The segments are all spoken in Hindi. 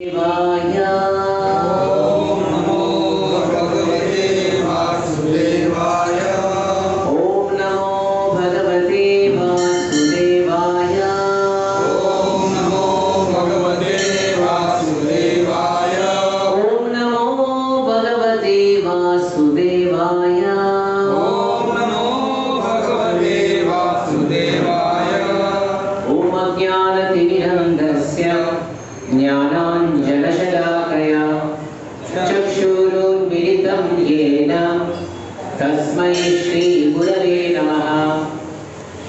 देवाय ओम नमो भगवते वासुदेवाय। ओम नमो भगवते वासुदेवाय ओम नमो भगवते वासुदेवाय। ओम नमो भगवते वासुदेवाय ओम नमो भगवते वासुदेवाय। ओम अज्ञानतिमिरन्धस्य ज्ञानाञ्जनशलाकया चक्षुरुन्मिलितं येन तस्मै श्रीगुरवे नमः।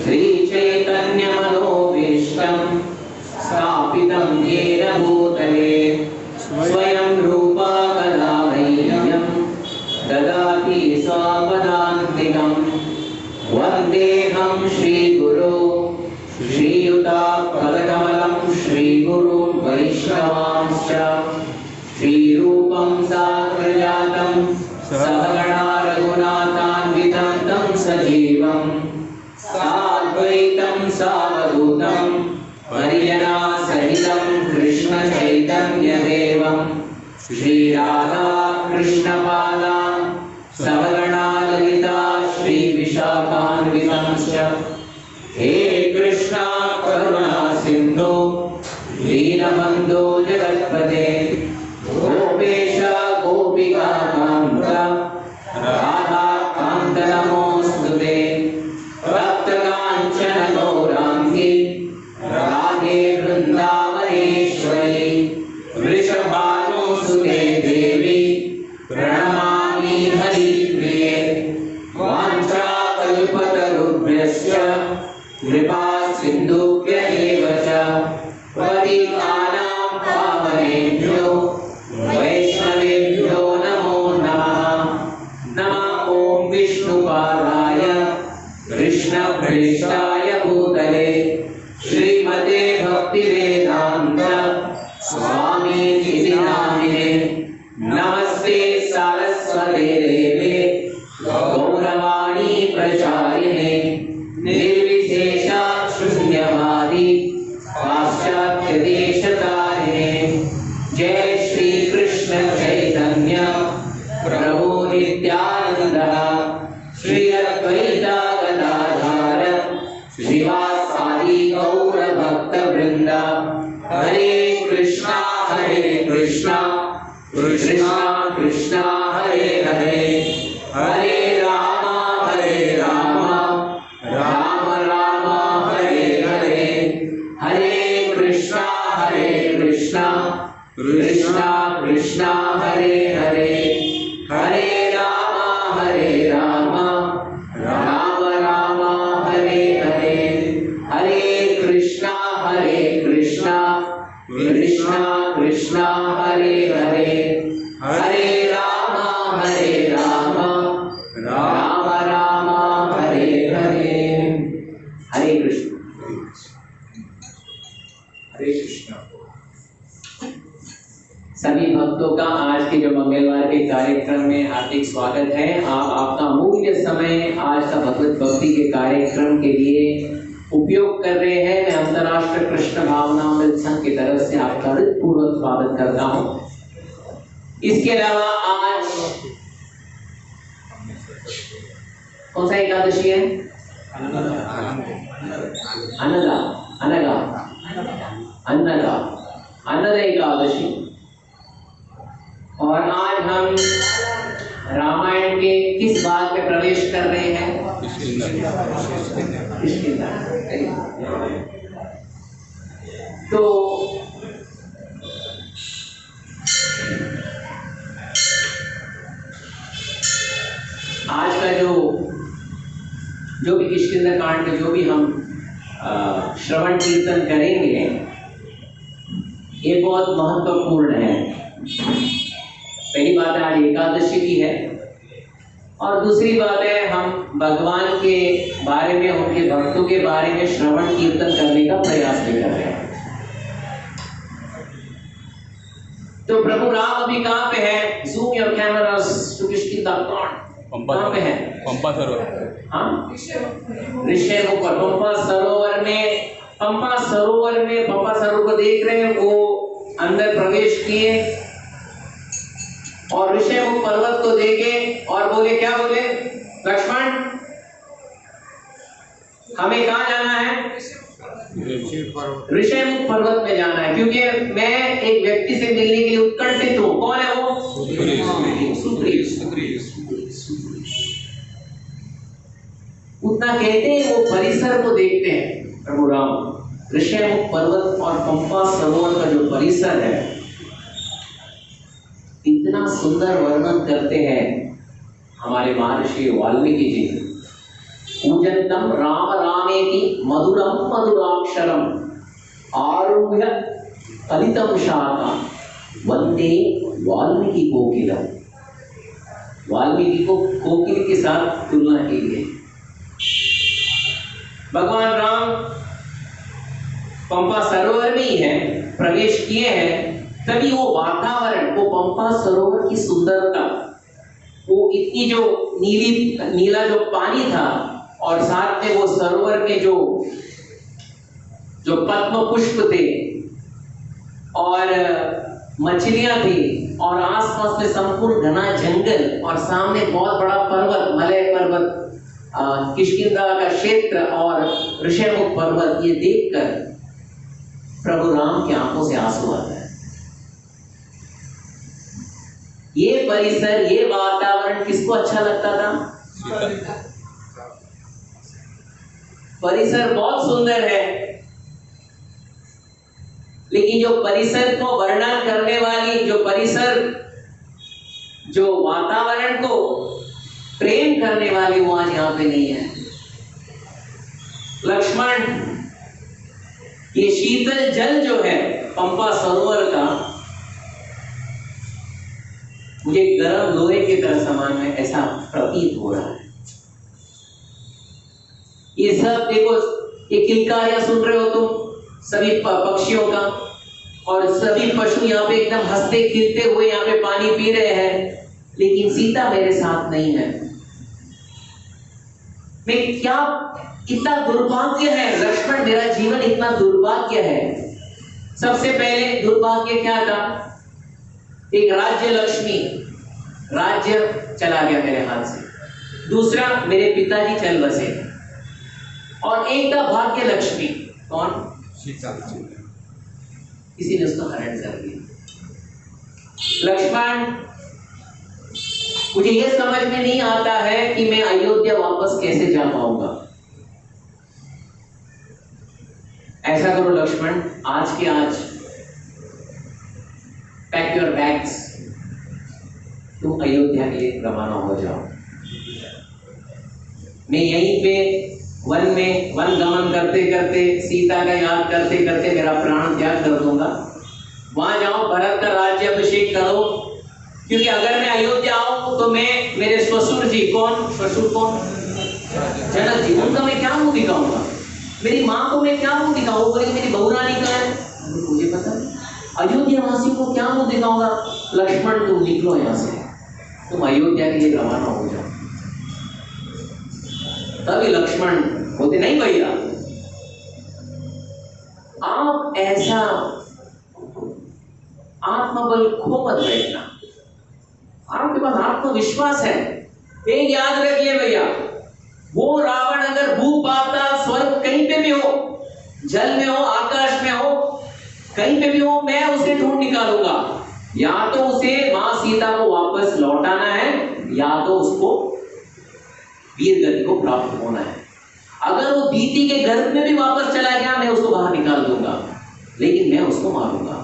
श्रीचैतन्यमनोभीष्टं स्थापितं येन भूतले स्वयं रूपा कदा मह्यं ददाति स्वापदान्तिकं। वन्देऽहं श्रीगुरो श्रीयुतापदकमलं श्रीगुरुं वैष्णवांश्च श्रीरूपं साग्रजातं सहगणा रघुनाथान्वितं तं सजीवं साद्वैतं सावधूतं परिजनासहितं कृष्णचैतन्यदेवं श्रीराधा कृष्णपादान् सहगणा ललिता श्रीविशाखान्वितंश्च। हे कृष्णा करुणा सिन्धु दीनबन्धो जगत्पते गोपेश गोपिका कान्त राधाकान्त नमोऽस्तुते। तप्तकाञ्चन गौराङ्गी राधे वृन्दावनेश्वरी वृषभानुसुते देवी प्रणमामि हरिप्रिये। वाञ्छाकल्पतरुभ्यश्च कृपा सिन्धुभ्य एव च पतितानां पावनेभ्यो वैष्णवेभ्यो नमो नमः। नमः ॐ विष्णुपादाय कृष्णप्रेष्ठाय भूतले श्रीमते भक्तिवेदान्त स्वामीति नामिने। नमस्ते सारस्वते देवे गौरवाणी प्रचारिणे निर्विशेषा शून्यवादी पाश्चात्य देशतारिणे। जय श्री कृष्ण चैतन्य प्रभु नित्यानंद श्री अद्वैता गदाधर श्रीवासादि गौर भक्त वृंद। हरे कृष्णा कृष्णा कृष्णा हरे हरे हरे राम राम राम हरे हरे। हरे कृष्णा कृष्णा कृष्णा हरे हरे हरे राम राम राम हरे हरे। हरे कृष्णा कृष्णा कृष्णा हरे हरे हरे राम राम हरे हरे। हरे कृष्ण हरे कृष्ण। सभी भक्तों का आज के जो मंगलवार के कार्यक्रम में हार्दिक स्वागत है। आप आपका अमूल्य समय आज का भगवत भक्ति के कार्यक्रम के लिए उपयोग कर रहे हैं। मैं अंतर्राष्ट्रीय कृष्ण भावनामृत संघ की तरफ से आपका हृदयपूर्वक स्वागत करता हूँ। इसके अलावा आज कौन सा एकादशी है? अन्नदा एकादशी। और आज हम रामायण के किस भाग में प्रवेश कर रहे हैं? किष्किंधा। तो आज का जो भी किष्किंधा कांड में जो भी हम श्रवण कीर्तन करेंगे ये बहुत महत्वपूर्ण है। पहली बात है आज एकादशी भी है और दूसरी बात है हम भगवान के बारे में उनके भक्तों के बारे में श्रवण कीर्तन करने का प्रयास भी कर रहे हैं। तो प्रभु राम अभी कहाँ पे है? Zoom your cameras to Kishkindha Kand. कहाँ पे है? पंपा सरोवर। हाँ, ऋषि ऊपर पंपा सरोवर में पंपा सरोवर को देख रहे हैं। वो अंदर प्रवेश किए और ऋषिमुख पर्वत को देखे और बोले, क्या बोले? लक्ष्मण, हमें कहाँ जाना है? ऋषिमुख पर्वत में जाना है, क्योंकि मैं एक व्यक्ति से मिलने के लिए उत्कंठित हूँ। कौन है वो? सुग्रीव। उतना कहते हैं, वो परिसर को देखते हैं प्रभु राम। ऋषिमुख पर्वत और पंपा सरोवर का जो परिसर है, इतना सुंदर वर्णन करते हैं हमारे महर्षि वाल्मीकि जी। पूजन्तम राम रामेति मधुरम मधुराक्षरम आरुह्य कलितम शाखा वंदे वाल्मीकि कोकिलम। वाल्मीकि को कोकिल के साथ तुलना की गई। भगवान राम पंपा सरोवर में ही है, प्रवेश किए हैं, तभी वो वातावरण, वो पंपा सरोवर की सुंदरता, वो इतनी जो नीला जो पानी था, और साथ में वो सरोवर में जो पद्म पुष्प थे और मछलियां थी, और आसपास में संपूर्ण घना जंगल, और सामने बहुत बड़ा पर्वत, मलय पर्वत, किष्किंधा का क्षेत्र और ऋषिमुख पर्वत, ये देखकर प्रभु राम की आंखों से आंसू आता है। ये परिसर, ये वातावरण किसको अच्छा लगता था? परिसर बहुत सुंदर है, लेकिन जो परिसर को वर्णन करने वाली, जो परिसर, जो वातावरण को प्रेम करने वाली, वो आज यहाँ पे नहीं है। लक्ष्मण, ये शीतल जल जो है पंपा सरोवर का, मुझे गर्म लोहे की तरह समान में ऐसा प्रतीत हो रहा है। ये सब देखो, ये किलकारियां सुन रहे हो तुम, सभी पक्षियों का, और सभी पशु यहाँ पे एकदम हंसते खिलते हुए यहाँ पे पानी पी रहे हैं, लेकिन सीता मेरे साथ नहीं है। मैं क्या, इतना दुर्भाग्य है लक्ष्मण, मेरा जीवन इतना दुर्भाग्य है। सबसे पहले दुर्भाग्य क्या था? एक राज्य लक्ष्मी, राज्य चला गया मेरे हाथ से। दूसरा, मेरे पिताजी चल बसे। और एक था भाग्य लक्ष्मी, कौन? सीता। किसी ने उसको हरण कर दिया। लक्ष्मण, मुझे यह समझ में नहीं आता है कि मैं अयोध्या वापस कैसे जा पाऊंगा। ऐसा करो लक्ष्मण, आज के आज पैक योर बैग्स, तुम अयोध्या के लिए रवाना हो जाओ। मैं यहीं पे वन में वन गमन करते करते, सीता का याद करते करते मेरा प्राण त्याग कर दूंगा। वहां जाओ, भरत का राज्य अभिषेक करो, क्योंकि अगर मैं अयोध्या आऊं तो मैं मेरे ससुर जी, कौन ससुर, कौन? जनक जी, उनका मैं क्या मुंह दिखाऊंगा? मेरी माँ को मैं क्या मुंह दिखाऊंगा? बोलेगी मेरी बहू रानी कहाँ है? मुझे पता नहीं। अयोध्या वासियों को क्या मुंह दिखाऊंगा? लक्ष्मण, तुम निकलो यहाँ से, तुम अयोध्या के लिए रवाना हो जाओ। तभी लक्ष्मण बोलते, नहीं भैया, आप ऐसा आत्मबल खो मत बैठना, आपके पास आत्मविश्वास है। एक याद रखिए भैया, वो रावण अगर भू पाताल स्वर्ग कहीं पे भी हो, जल में हो, आकाश में हो, कहीं पे भी हो, मैं उसे ढूंढ निकालूंगा। या तो उसे मां सीता को वापस लौटाना है, या तो उसको वीर गति को प्राप्त होना है। अगर वो दीति के गर्भ में भी वापस चला गया, मैं उसको बाहर निकाल दूंगा, लेकिन मैं उसको मारूंगा।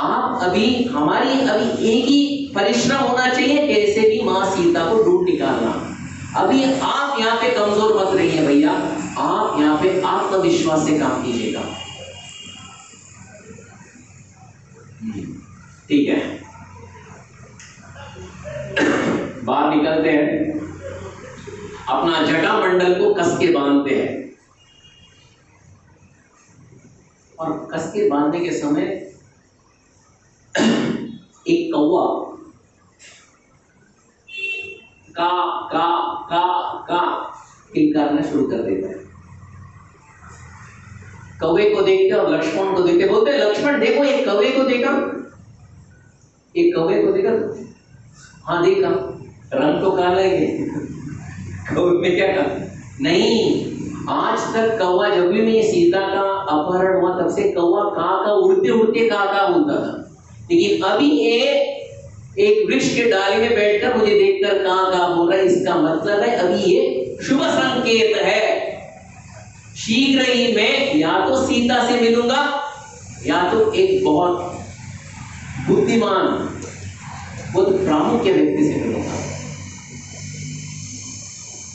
आप अभी, हमारी अभी एक ही परिश्रम होना चाहिए, कैसे भी मां सीता को ढूंढ निकालना। अभी आप यहाँ पे कमजोर मत रहिए भैया, आप यहाँ पे आत्मविश्वास से काम कीजिएगा। ठीक है, बाहर निकलते हैं, अपना जटा मंडल को कस के बांधते हैं, और कस के बांधने के समय एक कौवा का का का का किलकारना शुरू कर देता है। कौवे को देखते और लक्ष्मण को देखते, बोलते लक्ष्मण देखो एक कौवे को देखा, एक कौवे को देखा। हाँ देखा, रंग तो काला है, कौवे में क्या कहा? नहीं, आज तक कौवा, जब भी मैं सीता का अपहरण हुआ तब से कौवा का उड़ते उड़ते का बोलता था, लेकिन अभी ये एक वृक्ष के डाली में बैठकर मुझे देखकर का बोल रहा है। इसका मतलब है अभी ये शुभ संकेत है, शीघ्र ही मैं या तो सीता से मिलूंगा या तो एक बहुत बुद्धिमान, बहुत प्रामुख्य व्यक्ति से मिलूंगा।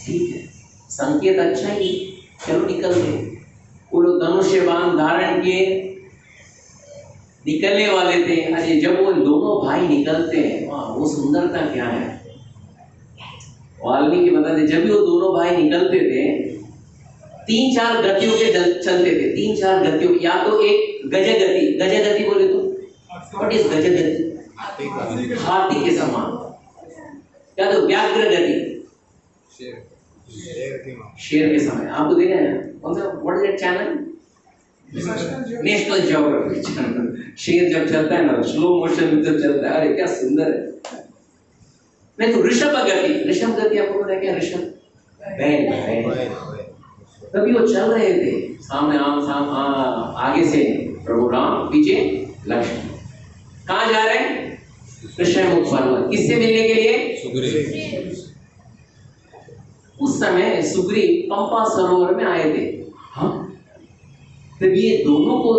ठीक है, संकेत अच्छा ही, चलो निकल गए। वो लोग धनुष्य बाण धारण किए निकलने वाले थे। अरे जब वो दोनों भाई निकलते हैं, वाह वो सुंदरता क्या है। वाल्मीकि बताते जब भी वो दोनों भाई निकलते थे 3-4 गतियों के चलते थे, 3-4 गतियों, या तो एक गजगति, गजगति बोले तो व्हाट इज गजगति? हाथी के समान, या तो व्याघ्र गति, शेर के समय। आपको देखा है कौन सा, what is that channel? National geography channel. शेर जब चलता है ना स्लो मोशन में जब चलता है, अरे क्या सुंदर है। नहीं तो ऋषभ गति, ऋषभ गति आपको पता है क्या? ऋषभ बैल। तभी वो चल रहे थे, सामने आगे से प्रभु राम, पीछे लक्ष्मण। कहाँ जा रहे हैं? ऋषमुख पर्वत। किससे मिलने के लिए? सुग्रीव। उस समय सुग्रीव पंपा सरोवर में आए थे। हाँ, तब ये दोनों को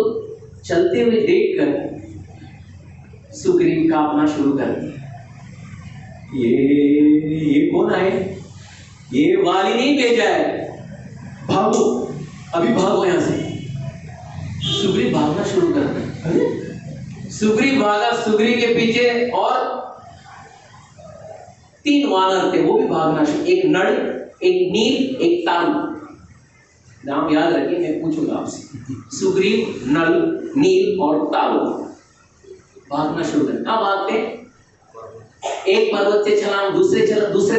चलते हुए देखकर सुग्रीव कांपना शुरू कर दिया। ये कौन आए? ये वाली नहीं भेजा है, भागो, अभी भागो यहां से। सुग्रीव भागना शुरू कर दिया। सुग्रीव भागा, सुग्रीव के पीछे और 3 वानर थे, वो भी भागना शुरू, एक नड़, एक नील, एक तालु। नाम याद रखिए, मैं पूछूंगा आपसे। सुग्रीव, नल, नील और तालु भागना शुरू कर। कहाँ भागते? एक पर्वत से छलांग, दूसरे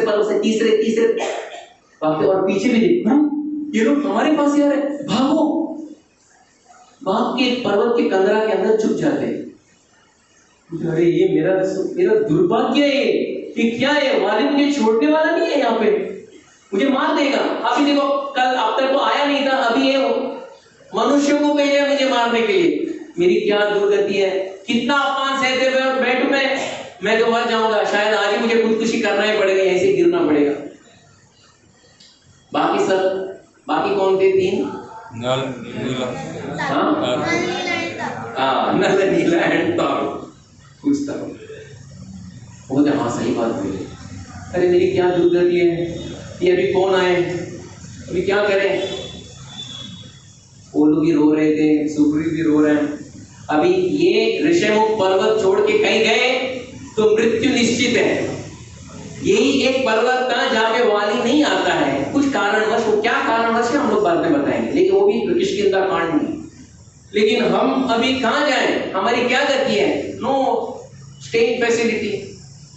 पर्वत से तीसरे भागते, और पीछे भी देखो ये लोग हमारे पास ही आ रहे, भागो। भाग के पर्वत के कंदरा के अंदर छुप जाते। अरे ये मेरा दुर्भाग्य है, ये क्या है? वाली मुझे छोड़ने वाला नहीं है, यहाँ पे मुझे मार देगा। अभी देखो, कल अब तक तो आया नहीं था, अभी ये मनुष्यों को भेजा मुझे मारने के लिए। मेरी क्या दुर्गति है, कितना अपमान सहते हुए और बैठू मैं तो मर जाऊंगा। शायद आज ही मुझे खुदकुशी करना ही पड़ेगा, ऐसे गिरना पड़ेगा। बाकी कौन थे? 3 नल, नीला, नल, नीला एंड तालु। पूछता हूँ, बोलते हाँ सही बात बोले। अरे मेरी क्या दुर्गति है, ये अभी कौन आए, अभी क्या करें? वो लोग भी रो रहे थे, सुग्रीव भी रो रहे हैं। अभी ये ऋषमुख पर्वत छोड़ के कहीं गए तो मृत्यु निश्चित है। यही एक पर्वत था जहाँ पे वाली नहीं आता है, कुछ कारणवश। वो क्या कारणवश है हम लोग बाद में बताएंगे, लेकिन वो भी किष्किंधा कांड में। लेकिन हम अभी कहाँ जाएं? हमारी क्या गति है? Know staying facility.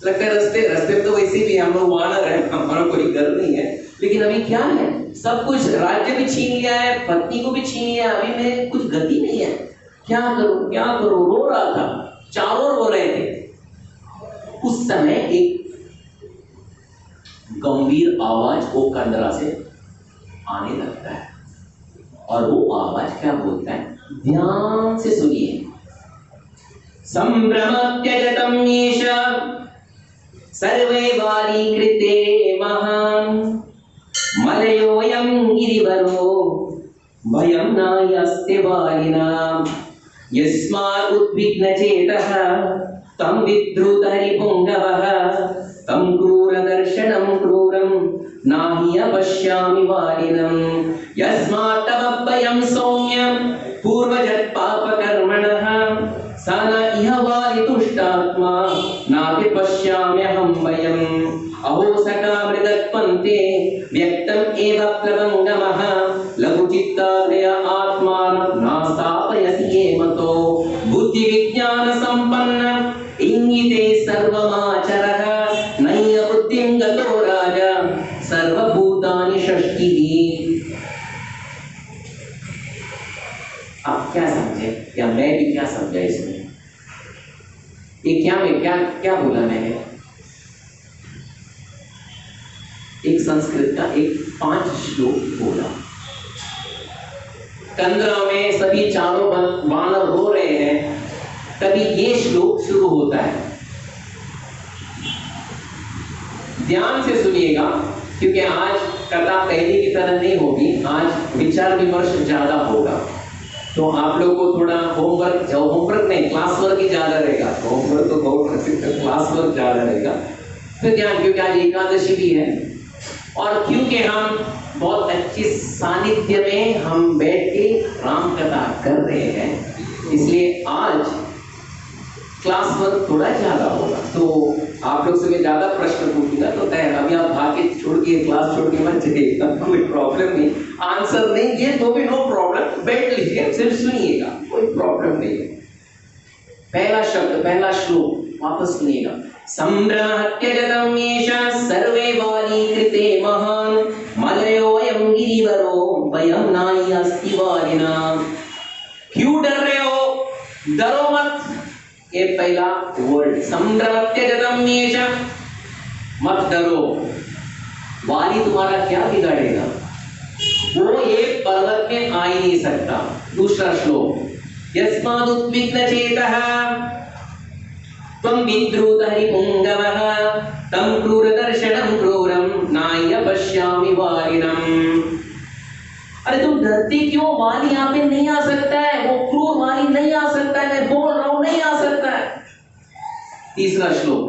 लगता है रास्ते तो वैसे भी हम लोग वानर है, हमारा कोई घर नहीं है। लेकिन अभी क्या है? सब कुछ, राज्य भी छीन लिया है, पत्नी को भी छीन लिया, अभी में कुछ गति नहीं है। क्या करूं? रो रहा था, चारों रो रहे थे। उस समय एक गंभीर आवाज वो कंदरा से आने लगता है, और वो आवाज क्या बोलता है? ध्यान से सुनिए। संभ्रमत्यजतं येष सर्वे वारीकृते महान् मलयोऽयं गिरिवरो भयं नायस्ते वालिनां यस्मात् उद्विग्नचेतः तं विद्रुतहरिपुङ्गवः तं क्रूरदर्शनं क्रूरं नाहि पश्यामि वालिनं यस्मात् तव भयं सौम्य पूर्वजत्पापकर्मणः स न इह वालितुष्टात्मा नाति पश्याम्यहं भयम् अहो सखा मृगत्वन्ते व्यक्तम् एव प्लवङ्गमः लघुचित्तादय आत्मानं नास्तापयसि ये मतो बुद्धिविज्ञानसम्पन्न इंगिते सर्वमाचरः नैव बुद्धिं गतो राजा सर्वभूतानि षष्टिः। समझा इसमें? ये क्या मैं क्या क्या बोला मैंने? एक संस्कृत का एक 5 श्लोक बोला। कंदरा में सभी चारों वानर रो रहे हैं, तभी ये श्लोक शुरू होता है। ध्यान से सुनिएगा, क्योंकि आज कथा पहले की तरह नहीं होगी, आज विचार विमर्श ज्यादा होगा। तो आप लोग को थोड़ा होमवर्क नहीं, क्लास वर्क ही ज्यादा रहेगा। होमवर्क तो बहुत क्लास वर्क ज्यादा रहेगा। तो ध्यान, क्योंकि आज एकादशी भी है और क्योंकि हम बहुत अच्छी सानिध्य में हम बैठ के राम कथा कर रहे हैं, इसलिए आज क्लास वर्क थोड़ा ज्यादा होगा। तो आप लोग से मैं ज्यादा प्रश्न पूछूंगा तो तय, अभी आप भाग के छोड़ के क्लास छोड़ के मत जाइएगा, कोई प्रॉब्लम नहीं। आंसर नहीं ये तो भी नो प्रॉब्लम, बैठ लीजिए, सिर्फ सुनिएगा, कोई प्रॉब्लम नहीं है। पहला शब्द, पहला श्लोक वापस सुनिएगा। संभ्रमत्यजतं येषा सर्वे वाली कृते महान मलयोऽयं गिरिवरो वयं नाहि अस्ति वालिनां। क्यों डर रहे हो? डरो मत। ये पहला वर्ड, संभ्रमत्यजतं येषा, मत डरो। वाली तुम्हारा क्या बिगाड़ेगा? वो ये पर्वत में आ ही नहीं सकता। दूसरा श्लोक, यस्मादुद्विग्नचेतः त्वं विद्रुतहरिपुङ्गवः तं क्रूरदर्शनं क्रूरं नाह्य पश्यामि वालिनम्। अरे तुम डरते क्यों? वाली यहाँ पे नहीं आ सकता है, वो क्रूर वाली नहीं आ सकता है, मैं बोल रहा हूं नहीं आ सकता है। तीसरा श्लोक,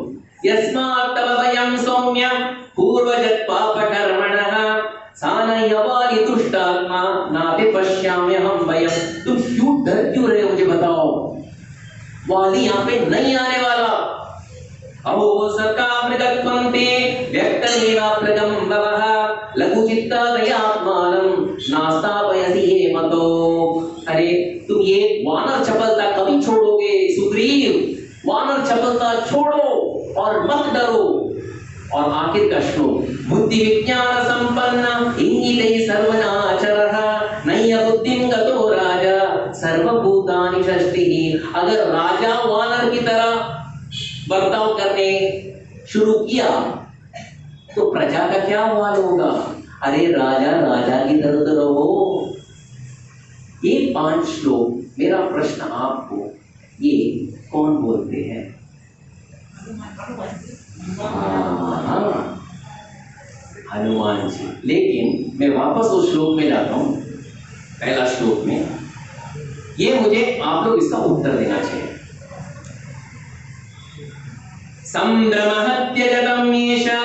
यस्मात् तव भयं सौम्य पूर्वजत् पापकर्मणः सानय्य वाली दुष्टात्मा नाति पश्याम्यहं भयं। तुम क्यों डर क्यों रहे हो, मुझे बताओ। वाली यहाँ पे नहीं आने वाला। अहो सका मृगत्वं ते व्यक्तमेवा प्रगम्भवः लघुचित्ता दयात्मानं नास्तापयसि हे मतो। अरे तुम ये वानर चपलता कभी छोड़ोगे सुग्रीव? वानर चपलता छोड़ो और मत डरो। और आखिर का श्लोक, बुद्धि विज्ञान संपन्न इंगितै सर्वनाचरः नैय बुद्धिं गतो राजा सर्वभूतानि षष्टिः। अगर राजा वानर की तरह बर्ताव करने शुरू किया तो प्रजा का क्या हाल होगा? अरे राजा राजा की तरह तो रहो। ये 5 श्लोक, मेरा प्रश्न आपको, ये कौन बोलते हैं? हनुमान जी। लेकिन मैं वापस उस श्लोक में जाता हूं, पहला श्लोक में। ये मुझे आप लोग इसका उत्तर देना चाहिए। संभ्रमः त्यजतं येषा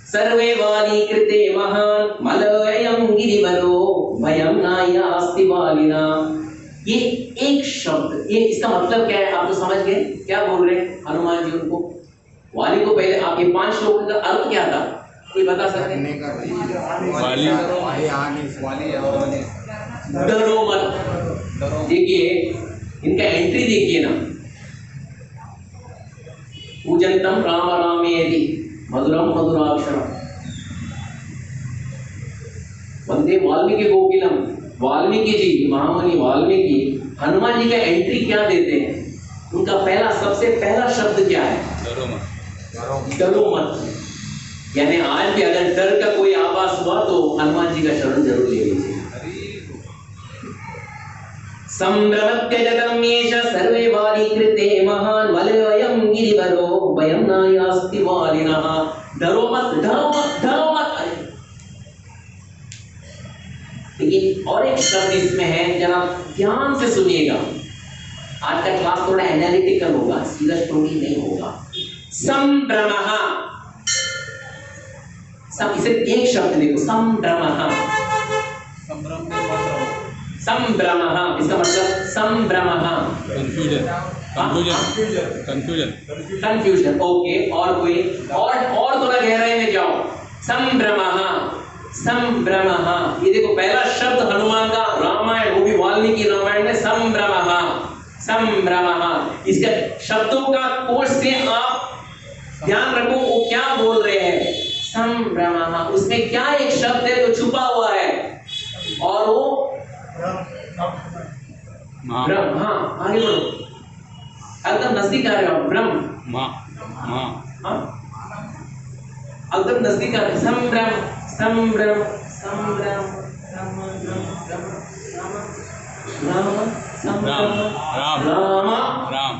सर्वे वाली कृते महान मलयं गिरिवरो भयं नास्ति वालिनां। ये एक शब्द, ये इसका मतलब क्या है? आप तो समझ गए क्या बोल रहे हैं हनुमान जी उनको? वाली को पहले आप ये 5 श्लोक का अर्थ क्या था, कोई बता सकते हैं? डरो मत। देखिए इनका एंट्री देखिए ना, पूजंतम राम रामेति मधुरम मधुराक्षरम वंदे वाल्मीकि कोकिलम। वाल्मीकि जी, महामुनि वाल्मीकि हनुमान जी का एंट्री क्या देते हैं? उनका पहला, सबसे पहला शब्द क्या है? डरो मत। डरो मत। यानी आज भी अगर डर का कोई आभास हुआ तो हनुमान जी का शरण जरूर ले लीजिए। संभ्रमत्यजतं येषा सर्वे वाली कृते महान मलयं गिरिवरो वयं नास्ति वालिनः। डरो मत, डरो मत, डरो मत। लेकिन और एक शब्द इसमें है, जरा ध्यान से सुनिएगा। आज का क्लास थोड़ा एनालिटिकल होगा, सीधा स्टोरी नहीं होगा। संभ्रमः, इसे एक शब्द देखो, संभ्रमः। संभ्रमः इसका मतलब संभ्रमः कंफ्यूजन। ओके, और कोई और थोड़ा गहराई में जाओ। संभ्रमः, संभ्रमः। ये देखो पहला शब्द हनुमान का, रामायण, वो भी वाल्मीकि रामायण में संभ्रमः, संभ्रमः। इसके शब्दों का कोश से आप ध्यान रखो वो क्या बोल रहे हैं। संभ्रमः, उसमें क्या एक शब्द है जो छुपा हुआ है, और वो माँ ब्रह्म, हाँ आगे बढ़ो, एकदम नजदीक आ रहे हो आप। ब्रह्म, माँ माँ हाँ एकदम नजदीक आ रहे। संभ्रम संभ्रम संभ्रम Ram Ram Rama. Ram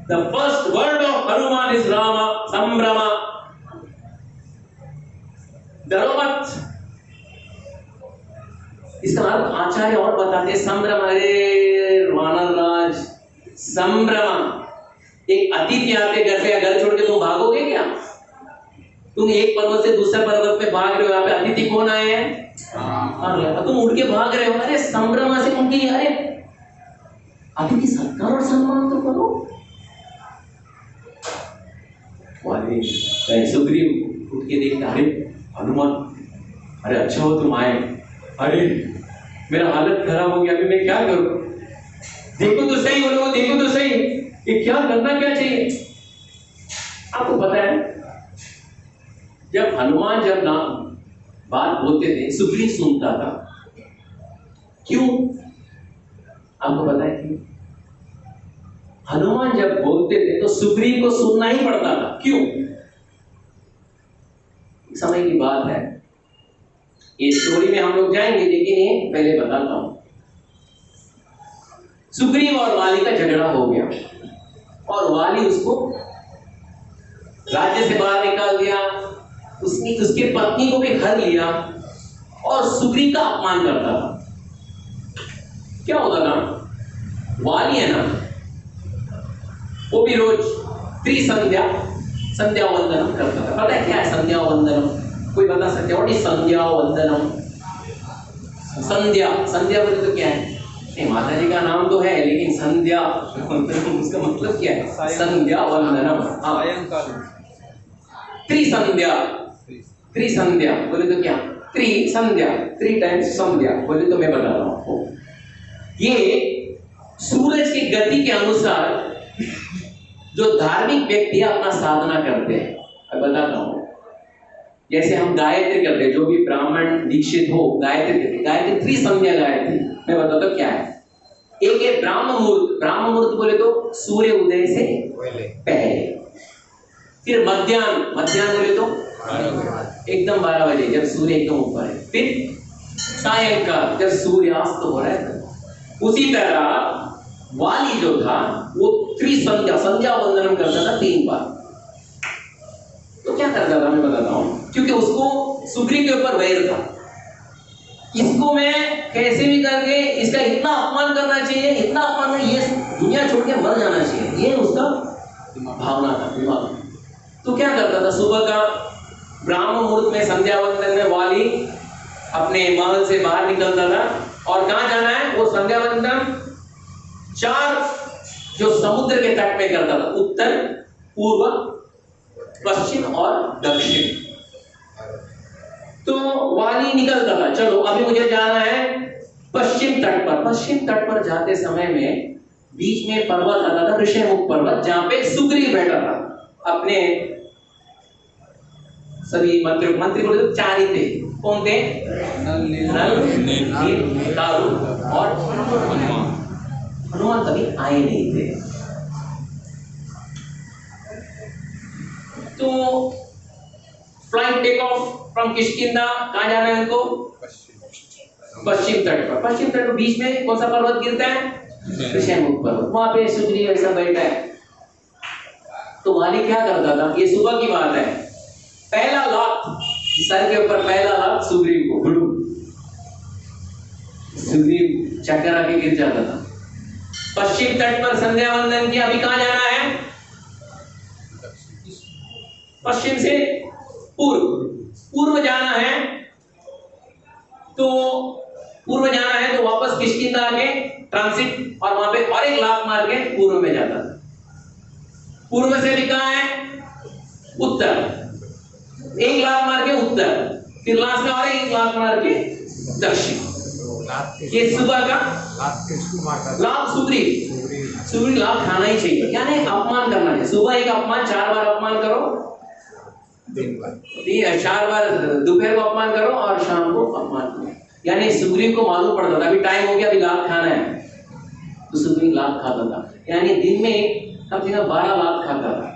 The first word of Hanuman is Rama. Sambrama. डरो मत। इसका अर्थ आचार्य और बताते हैं। संभ्रम, अरे वानर राज, संभ्रमा। एक अतिथि आते घर पे, घर छोड़ के तुम भागोगे क्या? तुम एक पर्वत से दूसरे पर्वत पे भाग रहे हो, यहाँ पे अतिथि कौन आए हैं? अरे तुम उड़ के भाग रहे हो। अरे संभ्रमा से उनकी, अरे अतिथि सत्कार और सम्मान तो करो। सुग्रीव उठ के देखता, अरे हनुमान, अरे अच्छा हो तुम आए। अरे मेरा हालत खराब हो गया, अभी मैं क्या करूं? देखो तो सही, बोलो देखो तो सही, ये क्या करना क्या चाहिए? आपको पता है जब हनुमान जब नाम बात बोलते थे सुग्रीव सुनता था। क्यों? आपको पता है क्यों? हनुमान जब बोलते थे तो सुग्रीव को सुनना ही पड़ता था। क्यों? समय की बात है, ये स्टोरी में हम लोग जाएंगे, लेकिन ये पहले बताता हूं। सुग्रीव और वाली का झगड़ा हो गया और वाली उसको राज्य से बाहर निकाल दिया। उसने उसके पत्नी को भी घर लिया और सुग्रीव का अपमान करता था। क्या होता था? वाली है ना, वो भी रोज त्रिसंध्या संध्या वंदनम करता था। पता है क्या है संध्या वंदनम? कोई बता सकते हो? संध्या वंदनम, संध्या, संध्या बोले तो क्या है? नहीं, माता जी का नाम तो है, लेकिन संध्या उसका मतलब क्या है? संध्या वंदनम, त्रिसंध्या, त्रिसंध्या बोले तो क्या? त्रिसंध्या, 3 टाइम्स संध्या बोले तो मैं बता रहा हूं आपको। ये सूरज की गति के अनुसार जो धार्मिक व्यक्ति अपना साधना करते हैं, अब बताता हूं। जैसे हम गायत्री करते हैं, जो भी ब्राह्मण दीक्षित हो गायत्री करते, गायत्री त्रिसंध्या गायत्री। मैं बताता हूं क्या है। एक है ब्राह्म मुहूर्त, ब्राह्म मुहूर्त बोले तो सूर्य उदय से पहले। फिर मध्याह्न, मध्याह्न बोले तो एकदम 12 बजे जब सूर्य एकदम ऊपर है। फिर सायंकाल जब सूर्यास्त हो रहा है। उसी तरह वाली जो था वो त्रिसंध्या, संध्या वंदनम करता था 3 बार। तो क्या करता था मैं बताता हूं, क्योंकि उसको सुग्रीव के ऊपर वैर था। इसको मैं कैसे भी करके इसका इतना अपमान करना चाहिए, इतना अपमान, ये दुनिया छोड़ के मर जाना चाहिए, ये उसका भावना था, दिमाग। तो क्या करता था, सुबह का ब्राह्म मुहूर्त में संध्या वंदन में वाली अपने महल से बाहर निकलता था। और कहां जाना है? वो संध्या वंदन 4 जो समुद्र के तट पे करता था, उत्तर, पूर्व, पश्चिम और दक्षिण। तो वाली निकलता था, चलो अभी मुझे जाना है पश्चिम तट पर। पश्चिम तट पर जाते समय में बीच में पर्वत आता था, ऋषिमुख पर्वत, जहां पे सुग्रीव बैठा था। अपने सभी मंत्री बोले तो 4 ही थे। कौन थे? नल, नील, दारू और हनुमान। हनुमान कभी आए नहीं थे। तो flight take off from Kishkindha, कहां जाना है उनको? पश्चिम तट पर। पश्चिम तट के बीच में कौन सा पर्वत गिरता है? ऋषिमुख पर्वत। वहां पे सुग्रीव ऐसा बैठा है। तो वाली क्या करता था? ये सुबह की बात है, पहला लात सर के ऊपर, पहला लात सुग्रीव को, गुडू। सुग्रीव चक्कर आके गिर जाता था। पश्चिम तट पर संध्या वंदन किया। अभी कहां जाना है? पश्चिम से पूर्व, पूर्व जाना है। तो पूर्व जाना है तो वापस किष्किंधा आके ट्रांसिट, और वहां पे और एक लात मार के पूर्व में जाता था। पूर्व से भी कहां है? उत्तर, एक लात मार के उत्तर, फिर लास्ट में और एक लात मार के दक्षिण। ये सुबह का लात सुग्रीव लात खाना ही चाहिए, यानी अपमान करना चाहिए। सुबह एक अपमान, 4 बार अपमान करो, 4 बार दोपहर को अपमान करो और शाम को अपमान करो। यानी सुग्रीव को मालूम पड़ता था अभी टाइम हो गया, अभी लात खाना है, तो सुग्रीव लात खाता था। यानी दिन में कम से कम 12 लात खाता था।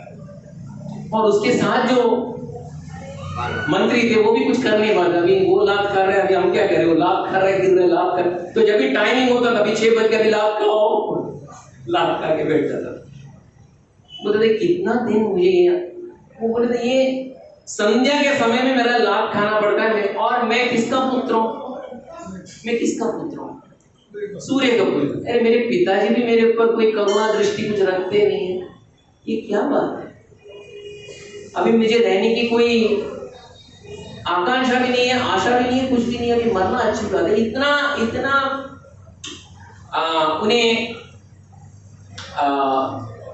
और उसके साथ जो मंत्री थे वो भी कुछ कर नहीं पाते, अभी वो लात खा रहे हैं, अभी हम क्या करें, वो लात खा रहे, गिर रहे, लात कर, तो जब भी टाइमिंग होता था, अभी 6 बज के अभी लात खाओ, लात खा के बैठ जाता था। बोलते थे कितना दिन मुझे, वो बोले थे ये संध्या के समय में मेरा लात खाना पड़ता है, और मैं किसका पुत्र हूँ, मैं किसका पुत्र हूँ, सूर्य का पुत्र। अरे मेरे पिताजी भी मेरे ऊपर कोई करुणा दृष्टि कुछ रखते नहीं है, ये क्या बात है। अभी मुझे रहने की कोई आकांक्षा भी नहीं है, आशा भी नहीं है, कुछ भी नहीं है, अभी मरना अच्छी बात है। इतना इतना उन्हें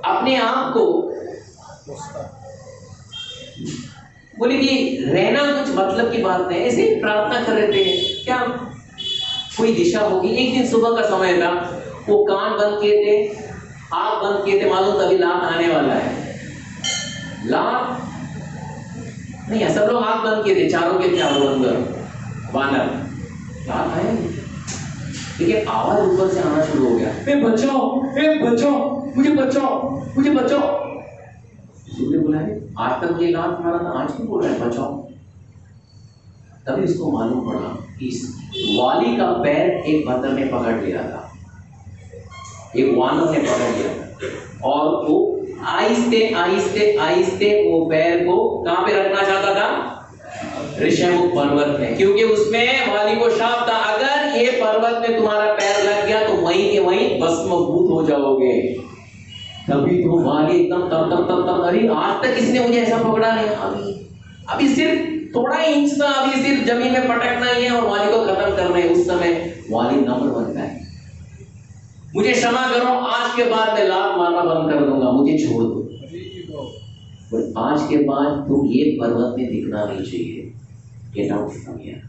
अपने आप को बोले कि रहना कुछ मतलब की बात नहीं, ऐसे ही प्रार्थना कर रहे थे, क्या कोई दिशा होगी। एक दिन सुबह का समय था, वो कान बंद किए थे, आंख बंद किए थे, मालूम तभी लात आने वाला है। लात नहीं, सब लोग आंख बंद किए थे, चारों के चारों अंदर वानर, लात आया नहीं, लेकिन आवाज ऊपर से आना शुरू हो गया, ए बचाओ, मुझे बचाओ, मुझे बचाओ। सूर्य बोला है आज तक ये लात मारा था, आज क्यों बोल रहा है बचाओ। तभी उसको मालूम पड़ा कि वाली का पैर एक बंदर ने पकड़ लिया था, एक वानर ने पकड़ लिया था, और वो आहिस्ते आहिस्ते आहिस्ते वो पैर को कहां पे रखना चाहता था, ऋषमुख पर्वत में, क्योंकि उसमें वाली को शाप था अगर ये पर्वत में तुम्हारा पैर लग गया तो वहीं के वहीं भस्मभूत हो जाओगे। तभी तो वाली एकदम तब तब तब तब, अरे आज तक किसने मुझे ऐसा पकड़ा नहीं, अभी सिर्फ थोड़ा ही इंच था, अभी सिर्फ जमीन में पटकना ही है और वाली को खत्म करना है। उस समय वाली नम्र बनता है, मुझे क्षमा करो, आज के बाद मैं लात मारना बंद कर दूंगा, मुझे छोड़ दो, पर आज के बाद तुम ये पर्वत में दिखना नहीं चाहिए, गेट आउट फ्रॉम हियर।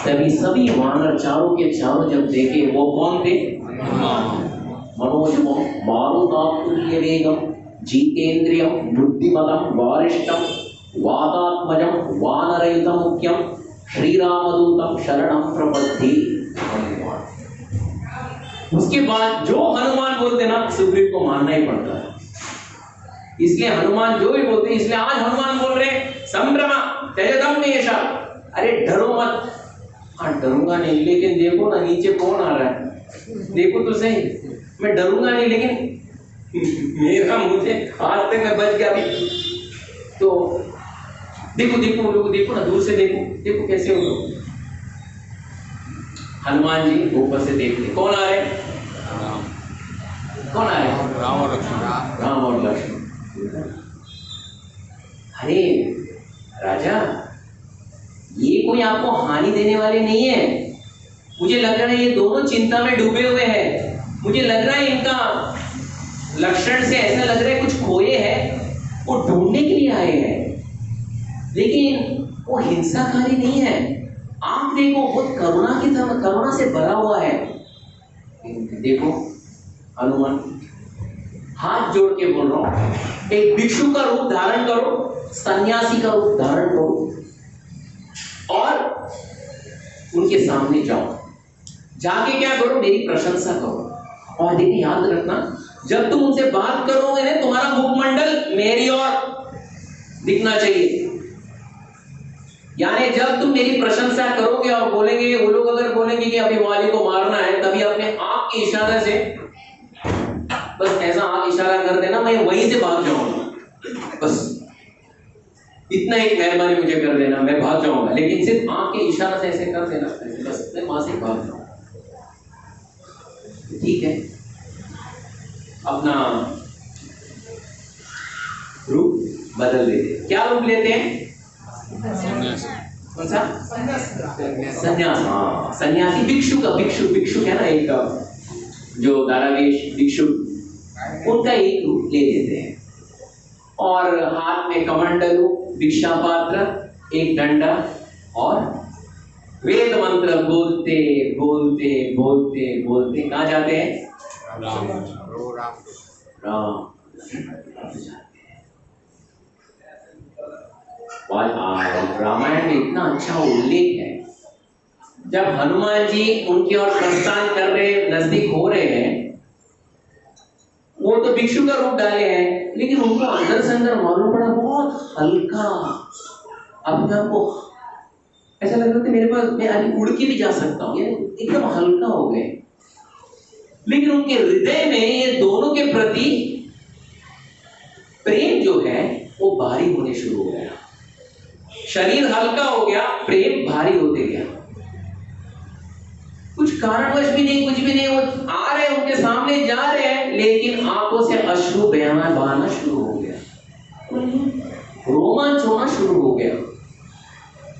तभी सभी वानर चारों के चारों जब देखे, वो कौन थे, मनोजमं मारुतातुल्य वेगम जितेन्द्रियं बुद्धिमतं वरिष्ठं वातात्मजं वानरयुतं मुख्यं श्रीरामदूतं शरणं प्रपद्ये। उसके बाद जो हनुमान बोलते ना, सुग्रीव को मानना ही पड़ता है, इसलिए हनुमान जो भी बोलते, इसलिए आज हनुमान बोल रहे संभ्रमा त्यजदम मेषा, अरे डरो मत। हाँ डरूंगा नहीं, लेकिन देखो ना नीचे कौन आ रहा है, देखो तो सही, मैं डरूंगा नहीं, लेकिन मेरा मुझे आज तक मैं बच गया अभी, तो देखो देखो लोग, देखो ना दूर से देखो, देखो कैसे हो लोग। हनुमान जी ऊपर से देखते, कौन आ रहे, कौन आ रहे, राम और लक्ष्मण, राम और लक्ष्मण। अरे राजा, ये कोई आपको हानि देने वाले नहीं है, मुझे लग रहा है ये दोनों चिंता में डूबे हुए हैं, मुझे लग रहा है इनका लक्षण से ऐसा लग रहा है कुछ खोए हैं, वो ढूंढने के लिए आए हैं, लेकिन वो हिंसाकारी नहीं है। आप देखो बहुत करुणा की तरह, करुणा से भरा हुआ है। देखो हनुमान, हाथ जोड़ के बोल रहा हूं, एक भिक्षु का रूप धारण करो, सन्यासी का रूप धारण करो, और उनके सामने जाओ, जाके क्या करो, मेरी प्रशंसा करो। और देखिए याद रखना, जब तुम उनसे बात करोगे ना, तुम्हारा मुखमंडल मेरी ओर दिखना चाहिए, यानी जब तुम मेरी प्रशंसा करोगे और बोलेंगे, वो लोग अगर बोलेंगे कि अभी वाली को मारना है, तभी अपने आप के इशारे से बस ऐसा आंख इशारा कर देना, मैं वहीं से भाग जाऊंगा, बस इतना एक मेहरबानी मुझे कर देना, मैं भाग जाऊंगा, लेकिन सिर्फ आंख के इशारा से ऐसे कर देना, बस मैं वहां से भाग जाऊंगा। ठीक है, अपना रूप बदल देते, क्या रूप लेते हैं, कौन सा, सन्यास, हाँ सन्यासी, भिक्षु का, भिक्षु है ना, एक जो दारावेश भिक्षु, उनका एक रूप ले लेते हैं, और हाथ में कमंडलू, भिक्षा पात्र, एक डंडा, और वेद मंत्र बोलते बोलते बोलते बोलते कहाँ जाते हैं, राम राम। रामायण में इतना अच्छा उल्लेख है। जब हनुमान जी उनकी ओर प्रस्थान कर रहे, नजदीक हो रहे हैं, वो तो भिक्षु का रूप डाले हैं, लेकिन उनको अंदर से अंदर मालूम पड़ा बहुत हल्का, अपने आप को ऐसा लग रहा था मेरे पास, मैं अभी उड़ के भी जा सकता हूँ, एकदम हल्का हो गए। लेकिन उनके हृदय में ये दोनों के प्रति प्रेम जो है वो भारी होने शुरू हो गया। शरीर हल्का हो गया, प्रेम भारी होते गया। कुछ कारणवश भी नहीं, कुछ भी नहीं, वो आ रहे उनके सामने जा रहे हैं, लेकिन आंखों से अश्रु बहाना शुरू हो गया, रोमांच होना शुरू हो गया।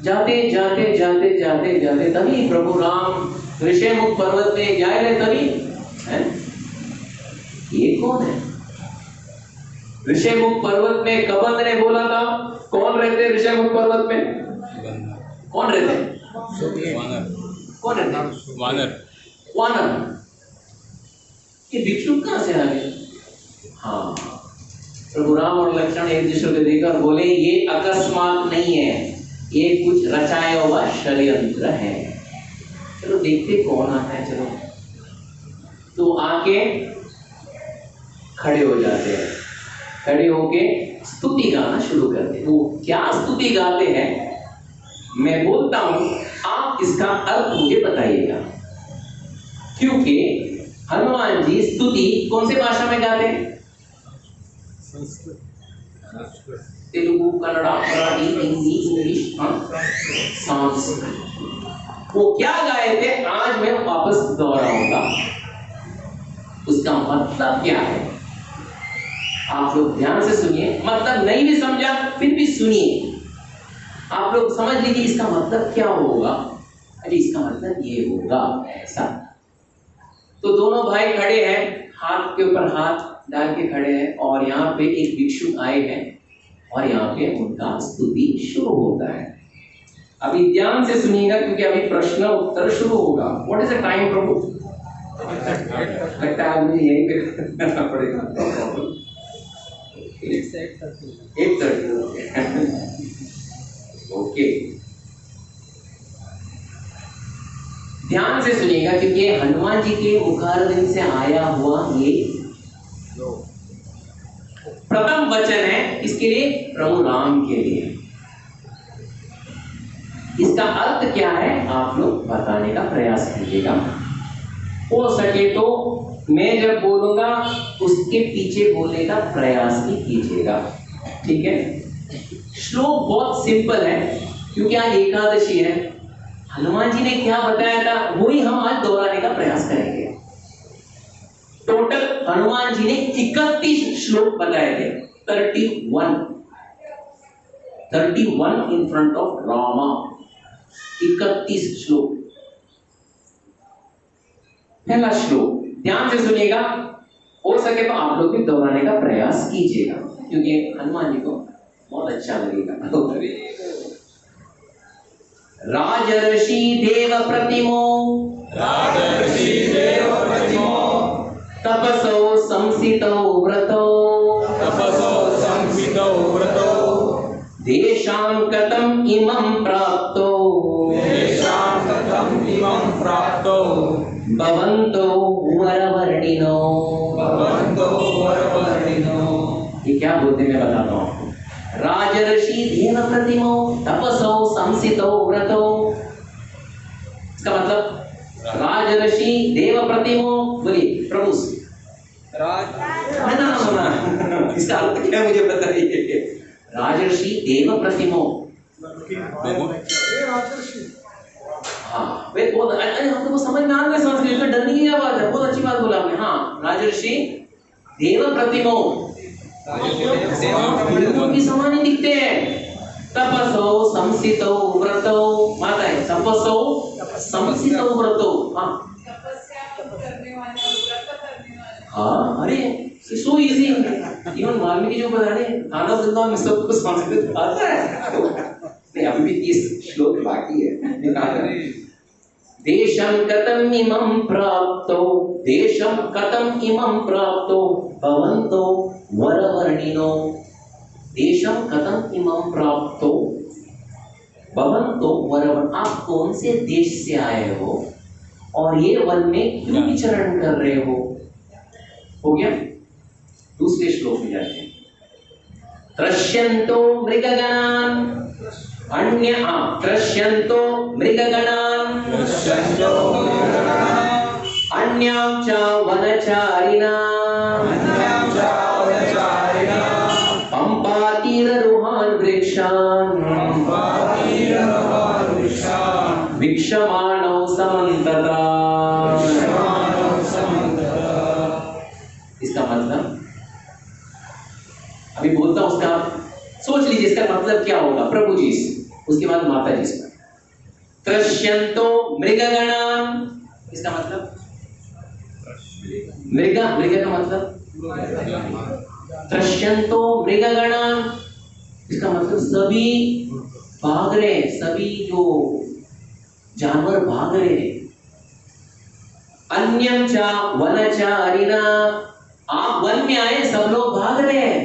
जाते जाते जाते जाते जाते तभी प्रभु राम ऋषिमुख पर्वत में जा रहे, तभी है ये कौन है? ऋषिमुख पर्वत में कबंध ने बोला था, कौन रहते ऋषिमुख पर्वत में? कौन रहते? कौन रहते? वानर। ये भिक्षु कहां से आ गए? हाँ, प्रभु राम और लक्ष्मण एक दूसरे को देखकर बोले ये अकस्मात नहीं है, ये कुछ रचाया हुआ षड्यंत्र है। चलो देखते कौन आता है। चलो तो आके खड़े हो जाते हैं, खड़े होके स्तुति गाना शुरू करते हैं। वो क्या स्तुति गाते हैं मैं बोलता हूं, आप इसका अर्थ मुझे बताइएगा, क्योंकि हनुमान जी स्तुति कौन से भाषा में गाते हैं? तेलुगु, कन्नड़ा, मराठी, हिंदी, इंग्लिश, संस्कृत। वो क्या गाए थे आज मैं वापस दोहराऊंगा, उसका मतलब क्या है आप लोग ध्यान से सुनिए। मतलब नहीं भी समझा फिर भी सुनिए, आप लोग समझ लीजिए इसका मतलब क्या होगा। अरे इसका मतलब ये होगा ऐसा। तो दोनों भाई खड़े हैं, हाथ के ऊपर हाथ डाल के खड़े हैं, और यहाँ पे एक भिक्षु आए हैं और यहाँ पे उनका स्तुति शुरू होता है। अभी ध्यान से सुनिएगा क्योंकि अभी प्रश्न उत्तर शुरू होगा। व्हाट इज द टाइम प्रभु? लगता है मुझे यहीं पे करना पड़ेगा। 8:30 ओके। ध्यान से सुनिएगा क्योंकि हनुमान जी के मुखारविंद से आया हुआ ये प्रथम वचन है, इसके लिए प्रभु राम के लिए। इसका अर्थ क्या है आप लोग बताने का प्रयास कीजिएगा। हो सके तो मैं जब बोलूंगा उसके पीछे बोलने का प्रयास भी कीजिएगा, ठीक है? श्लोक बहुत सिंपल है क्योंकि आज एकादशी है। हनुमान जी ने क्या बताया था वही हम आज दोहराने का प्रयास करेंगे। टोटल हनुमान जी ने 31 श्लोक बताए थे। 31 इन फ्रंट ऑफ रामा, 31 श्लोक। पहला श्लोक ध्यान से सुनिएगा, हो सके तो आप लोग भी दोहराने का प्रयास कीजिएगा क्योंकि हनुमान जी को बहुत अच्छा लगेगा। राजर्षि देव प्रतिमो तपसो संसितो व्रतो देशां कथम इमं प्राप्तो भवन्तो वरवर्णिनो। ये क्या बोलते मैं बताता हूँ आपको। राजर्षि देव प्रतिमो तपसो संसितो व्रतो, इसका मतलब राजर्षि देव प्रतिमो, बोलिए प्रभु ना, इसका अर्थ क्या मुझे बताइए। राजर्षि देव प्रतिमो, हाँ वे बहुत हम तो समझ में आ रहा है, संस्कृत में डरने की क्या बात है, बहुत अच्छी बात बोला आपने। हाँ राजर्षि देव प्रतिमो, देवों की समान ही दिखते हैं। तपसो संसितो व्रतो, माता है तपसो संसितो व्रतो। हाँ अरे सो इजी, इवन वाल्मीकि जो बता रहे खाना बंदा में सबको संस्कृत आता है। नहीं अभी भी 30 श्लोक बाकी है। देशं कथम इमं प्राप्तो, देशं कथम इमं प्राप्तो भवन्तो वरवर्णिनो। देशं कथम इमं प्राप्तो भवन्तो वरवन, आप कौन से देश से आए हो और ये वन में क्यों विचरण कर रहे हो गया। दूसरे श्लोक में जाते हैं। त्रश्यन्तो मृगगणान् त्रश्यन्तो मृगगणान् अन्यां च वनचारिणां पंपातीररुहान् वृक्षान् वीक्षमाणौ समन्तता। इसका मतलब अभी बोलता हूं, उसका सोच लीजिए इसका मतलब क्या होगा। प्रभु जी से, उसके बाद माता जी से। त्रश्यन्तो मृगगणान्, इसका मतलब मृग का मतलब त्रश्यन्तो मृगगणान्, इसका मतलब सभी भाग रहे, सभी जो जानवर भाग रहे। अन्यं च वनचारिणा, आप वन में आए, सब लोग भाग रहे हैं।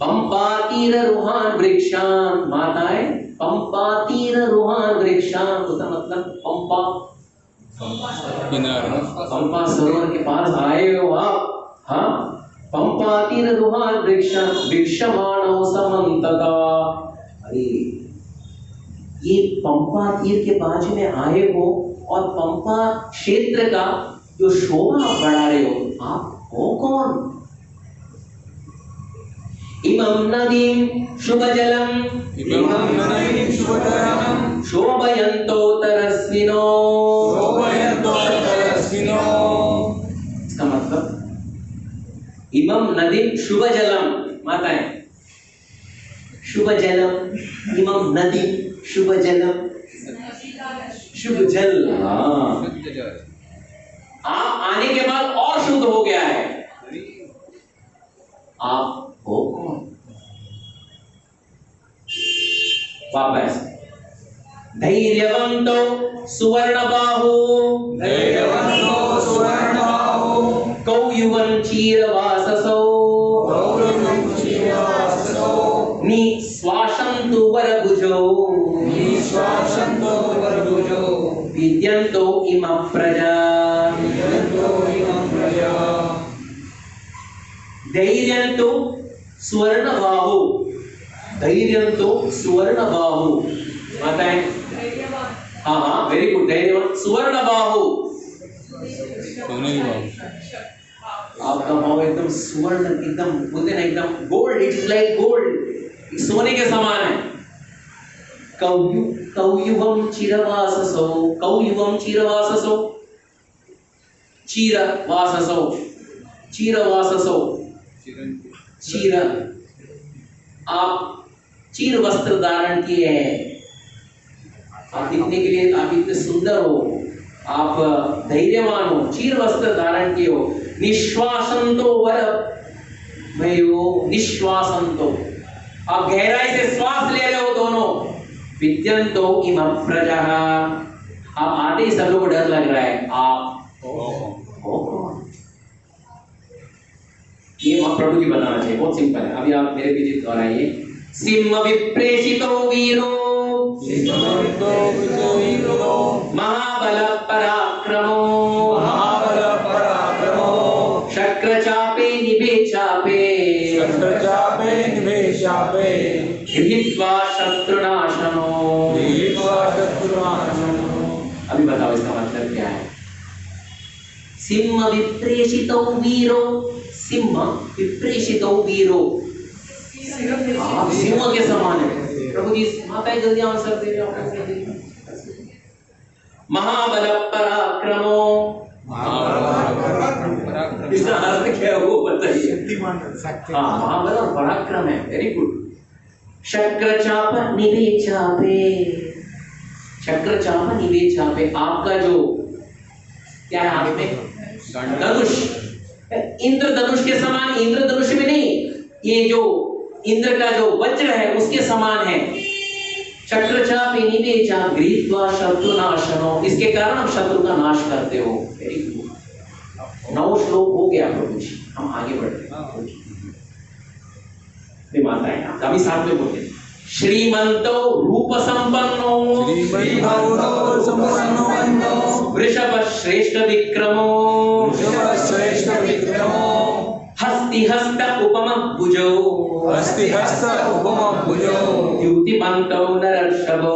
पंपातीररुहान् वृक्षान्, माताएं पंपातीररुहान् वृक्षान्, उसका मतलब पंपा पंपा सरोवर के पास आए हो आप। हाँ, पंपातीररुहान् वृक्षान् वीक्षमाणौ समन्तता। अरे ये पंपा तीर के बाजू में आए हो और पंपा क्षेत्र का जो शोभा आप बढ़ा रहे हो, आप हो कौन। इमं नदीं शुभजलम् शोभयन्तो तरस्विनो। इसका मतलब इमं नदीं शुभजलम्, माताएं शुभजलम्, इमं नदीं शुभजलम्, शुभ जल। आप आने के बाद और शुद्ध हो गया है। आप हो कौन। वापस धैर्यवन्तो सुवर्णबाहु कौयुवं चीरवाससौ निश्वासन्तु वरभुजौ विद्यन्तो इमं प्रजा। धैर्यन्तो सुवर्णबाहु, धैर्यन्तो सुवर्णबाहु, माताएं हाँ हाँ वेरी गुड, धैर्यवान सुवर्णबाहु। आपका भाव एकदम सुवर्ण, एकदम बोलते ना एकदम गोल्ड, इट्स लाइक गोल्ड, सोने के समान है। कौयुवं चिरवाससो, कौयुवं चिरवाससो, चीरवाससो, चीरवाससो, चीर, आप चीर वस्त्र धारण किए हैं। आप दिखने के लिए आप इतने सुंदर हो, आप धैर्यवान हो, चीर वस्त्र धारण किए हो। निश्वासंतो वर भयो, निश्वासंतो, आप गहराई से श्वास ले रहे हो दोनों। विद्यन्तो इमं प्रजा, आप आते ही सब लोगों को डर लग रहा है, आप हो कौन। ये प्रभु जी बताना चाहिए, बहुत सिंपल है। अभी आप मेरे पीछे दोहराइए। सिंह विप्रेषितो वीरो महाबल पराक्रमो शक्र चापे निभे चापे गृहीत्वा शत्रुनाशनो। अभी बताओ इसका मतलब क्या है। सिंह विप्रेषितो वीरो, सिंह विप्रेषितो वीरो, आप सिंह के समान है। प्रभु जी माता जल्दी आंसर दे रहे हो। महाबल पराक्रमो, इसका अर्थ क्या है वो बताइए। हाँ, महाबल और पराक्रम है, वेरी गुड। शक्र चाप निभे चापे, शक्र चाप निभे चापे, आपका जो क्या है हाथ में धनुष, इंद्र धनुष के समान, इंद्र धनुष में नहीं, ये जो इंद्र का जो वज्र है उसके समान है। चक्र चाप निभे चाप गृहीत्वा शत्रुनाशनो, इसके कारण हम शत्रु का नाश करते हो। Very good. 9 श्लोक हो गया प्रभु जी, हम आगे बढ़ते हैं। माताएं अभी साथ में बोलते। श्रीमंतो रूप संपन्नो वृषभ श्रेष्ठ विक्रमो हस्ति हस्त उपम भुजो द्युतिमन्तो नरर्षभो।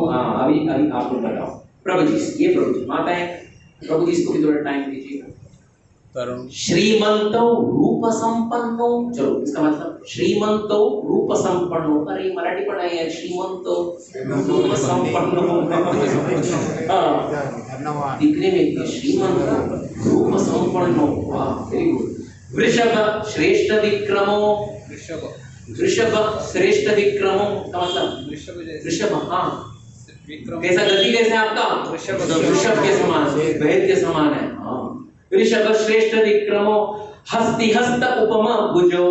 हाँ अभी आप लोग बताओ। प्रभु जी ये प्रभु जी माताएं प्रभु जी इसको भी थोड़ा टाइम दीजिएगा। श्रीमंतो रूप संपन्नो, चलो इसका मतलब श्रीमंतो रूप संपन्नो। अरे मराठी पढ़ा है श्रीमंतो रूप संपन्नो। दिखने में श्रीमंत रूप संपन्नो, वाह वेरी गुड। वृषभ श्रेष्ठ विक्रमो, वृषभ श्रेष्ठ विक्रमो का मतलब वृषभ, हाँ कैसा गति कैसे आपका वृषभ के समान, वेद के समान है। हाँ वृषभ श्रेष्ठ विक्रमो हस्ति हस्त उपम भुजो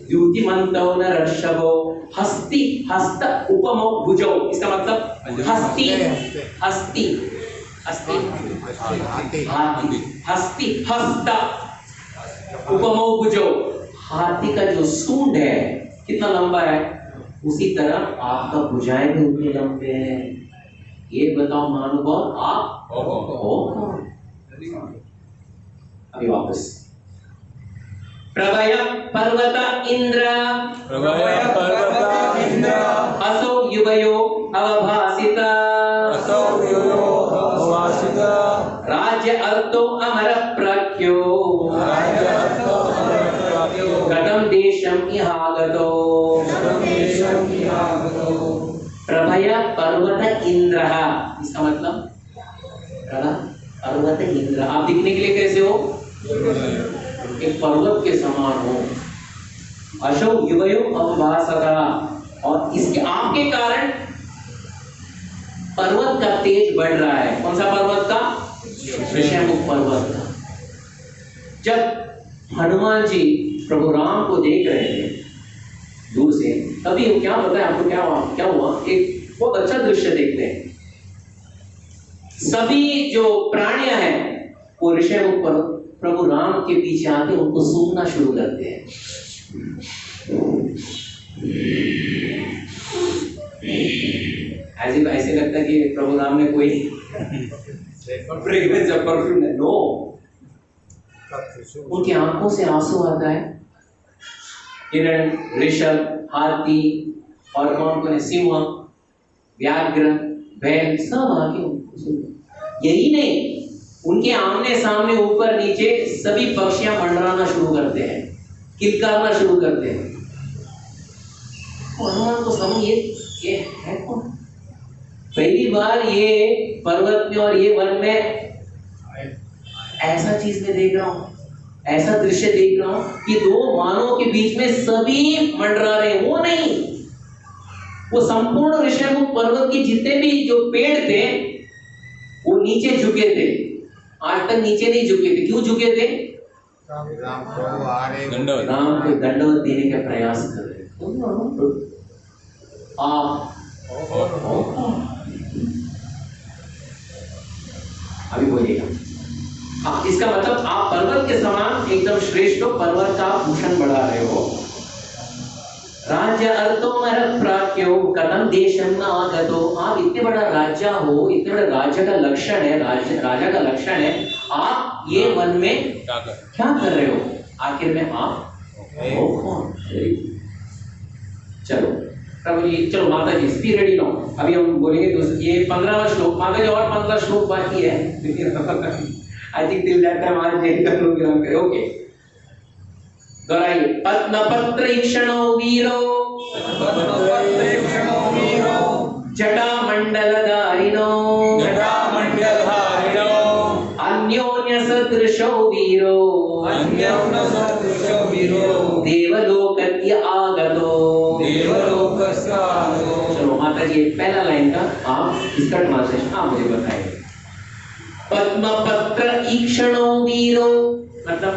द्युतिमन्तो नरर्षभो। हस्ति हस्त उपम भुजो इसका मतलब हस्ति हस्ति हस्ति हाथी, हस्ति हस्त उपमो भुजो, हाथी का जो सूंड है कितना लंबा है, उसी तरह आपका भुजाएं भी उतने लंबे हैं। ये बताओ महानुभाव आप हो कौन? अभी वापस प्रभय पर्वत इंद्र असो युवयो अवभासिता राज्य अर्थो अमर प्रख्यो कदम देशम इहागतो। प्रभय पर्वत इंद्र, इसका मतलब पर्वत इंद्र, आप दिखने के लिए कैसे हो, एक पर्वत के समान हो। अशो युवयो अवभासका, और इसके आपके कारण पर्वत का तेज बढ़ रहा है। कौन सा पर्वत का? ऋषमुख पर्वत का। जब हनुमान जी प्रभु राम को देख रहे थे दूर से, तभी क्या पता है आपको क्या हुआ? एक बहुत अच्छा दृश्य देखते हैं। सभी जो प्राणियां हैं वो ऋषमुख पर्वत प्रभु राम के पीछे आके उनको सूंघना शुरू करते हैं। ऐसे लगता है कि प्रभु राम ने कोई फ्रेग्रेंस या परफ्यूम है, नो, उनकी आंखों से आंसू आता है। हिरण, ऋषभ, हाथी और कौन है, सिंह, व्याघ्र, बैल, सब आके उनको सुनते। यही नहीं, उनके आमने सामने ऊपर नीचे सभी पक्षियां मंडराना शुरू करते हैं, किलकारना शुरू करते हैं। हनुमान को समझ ये है कौन? पहली बार ये पर्वत में और ये वन में ऐसा चीज में देख रहा हूं, ऐसा दृश्य देख रहा हूं कि दो मानवों के बीच में सभी मंडरा रहे हैं। वो नहीं, वो संपूर्ण ऋषमुख पर्वत के जितने भी जो पेड़ थे वो नीचे झुके थे। आज तक नीचे नहीं झुके थे। क्यों झुके थे? राम को दंडवत देने का प्रयास कर रहे। अभी बोलिएगा। हाँ, इसका मतलब आप पर्वत के समान एकदम श्रेष्ठ हो, पर्वत का भूषण बढ़ा रहे हो। राज्य अर्थो मर प्राक्यो कदम देशम न आगतो, आप इतने बड़ा राजा हो, इतने बड़ा राज्य का लक्षण है, राजा का लक्षण है, आप ये वन में क्या कर रहे हो? आखिर में आप हो कौन? चलो प्रभु जी, चलो माता जी बी रेडी नो। अभी हम बोलेंगे ये 15वां श्लोक, माता जी और 15 श्लोक बाकी है। I think till that time आज नहीं कर लोगे। ओके, दोहराइए। पद्मपत्र ईक्षणो वीरो जटामंडलधारिणो अन्योन्य सदृशो वीरो देवलोकस्य आगतो। चलो माता जी पहला लाइन का आप इसका ट्रांसलेशन आप मुझे बताइए। पद्मपत्र ईक्षणो वीरो मतलब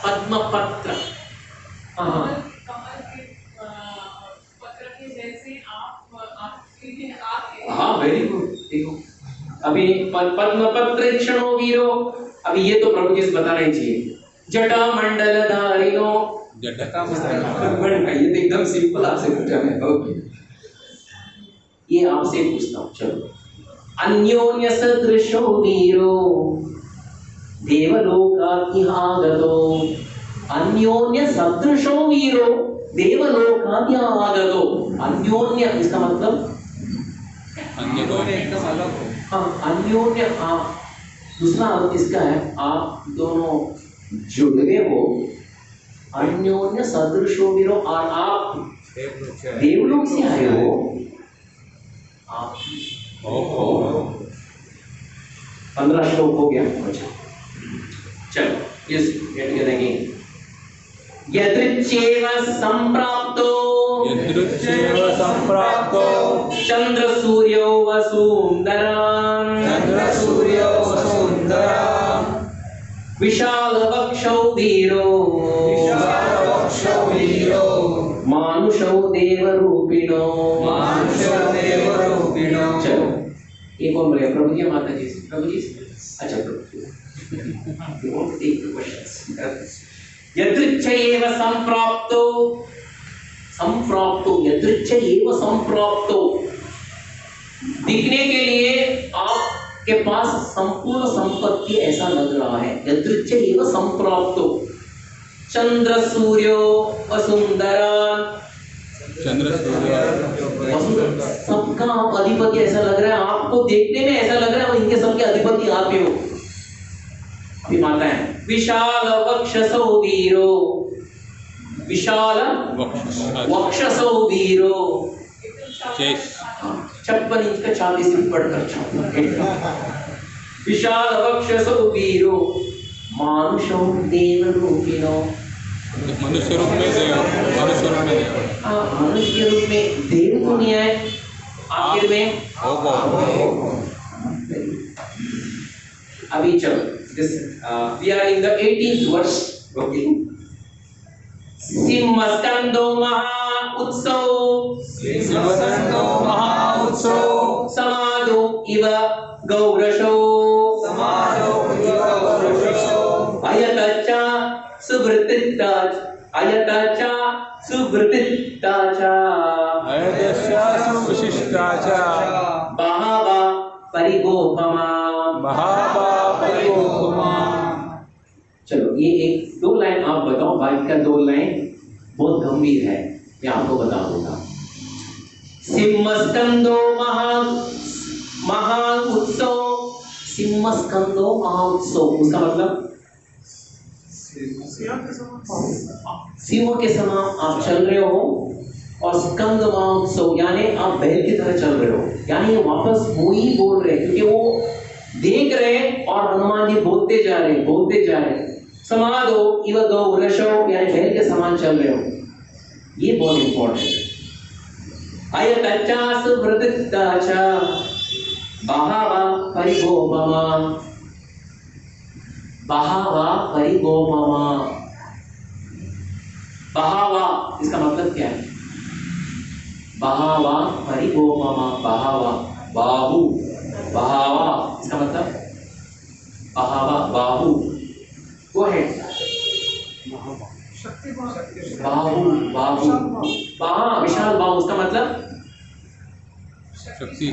पद्मपत्र, हाँ हाँ वेरी गुड। देखो अभी पद्मपत्र ईक्षणो वीरो, अभी ये तो प्रभु जी बता रहे चाहिए। जटा मंडल धारिणो, जटा ये तो एकदम सिंपल आपसे पूछा मैं। ओके, ये आपसे पूछता हूँ, चलो। अन्योन्य सदृशो वीरो देवलोकाद्यागतो। अन्योन्य सदृशो वीरो देवलोकाद्यागतो। अन्योन्य इसका मतलब अन्य दोनों एकदम अलग हो। हाँ, अन्योन्य, आप दूसरा अर्थ इसका है आप दोनों जुड़े हो। अन्योन्य सदृशो वीरो, और आप देवलोक से आए हो। आप 15 श्लोक हो गया। अच्छा चलो, यस गेट टुगेदर अगेन। यदृच्छेव संप्राप्तो चंद्र सूर्यो वसुंधरान् विशाल वक्षौ वीरो मानुषौ देवरूपिणो। चलो एक और बोले प्रभु जी, माता जी से, प्रभु जी से। अच्छा प्रभु you want to take the questions. यदृच्छ एव संप्राप्तो, संप्राप्तो, यदृच्छ एव संप्राप्तो, दिखने के लिए आपके पास संपूर्ण संपत्ति ऐसा लग रहा है। यदृच्छ एव संप्राप्तो चंद्र सूर्यो वसुंधरान्, चंद्र सूर्य सबका आप अधिपति ऐसा लग रहा है। आपको देखने में ऐसा लग रहा है इनके सबके अधिपति आप ही हो। अभी माता है विशाल वक्षसो वीरो, विशाल वक्षसो वीरो, 56 इंच का 40 इंच बढ़कर 56। विशाल वक्षसो वीरो मानुषो देवरूपिणो। मनुष्य रूप में देव, मनुष्य रूप में देव। मनुष्य के रूप में देव तो नहीं आए आखिर में। अभी चलो, we are in the 18th verse. Okay. सिंहस्कंदो महाउत्सव, सिंहस्कंदो महाउत्सव समादो इव गौरशो, समादो इव गौरशो अयतच्च सुवृत्तिताच, अयतच्च सुवृत्तिताच, अयतच्च सुविशिष्टाच, बहवा परिगोपमा, बहवा परिगोपमा। चलो ये एक दो लाइन आप बताओ, बाकी का 2 लाइन बहुत गंभीर है, मैं आपको बता दूंगा। सिंहस्कंदो महाउत्सव, सिंहस्कंदो महाउत्सव, उसका मतलब सिंह के समान आप चल रहे हो, और स्कंद महोत्सव यानी आप बैल की तरह चल रहे हो। यानी ये वापस वो ही बोल रहे हैं, क्योंकि वो देख रहे हैं और हनुमान जी बोलते जा रहे हैं, बोलते जा रहे हैं। समादो इव गौरशो, यानी बैल के समान चल रहे हो। ये बहुत इंपॉर्टेंट है। अयतच्च सुवृत्तिताच बहवा परिगोपमा, बहवा परिगोपमा। बहवा इसका मतलब क्या है? बहवा परिगोपमा, बहवा बाहु, बहवा इसका मतलब बहवा बाहु, वो है बाहु, बाहु बाह, विशाल बाहु, उसका मतलब शक्ति।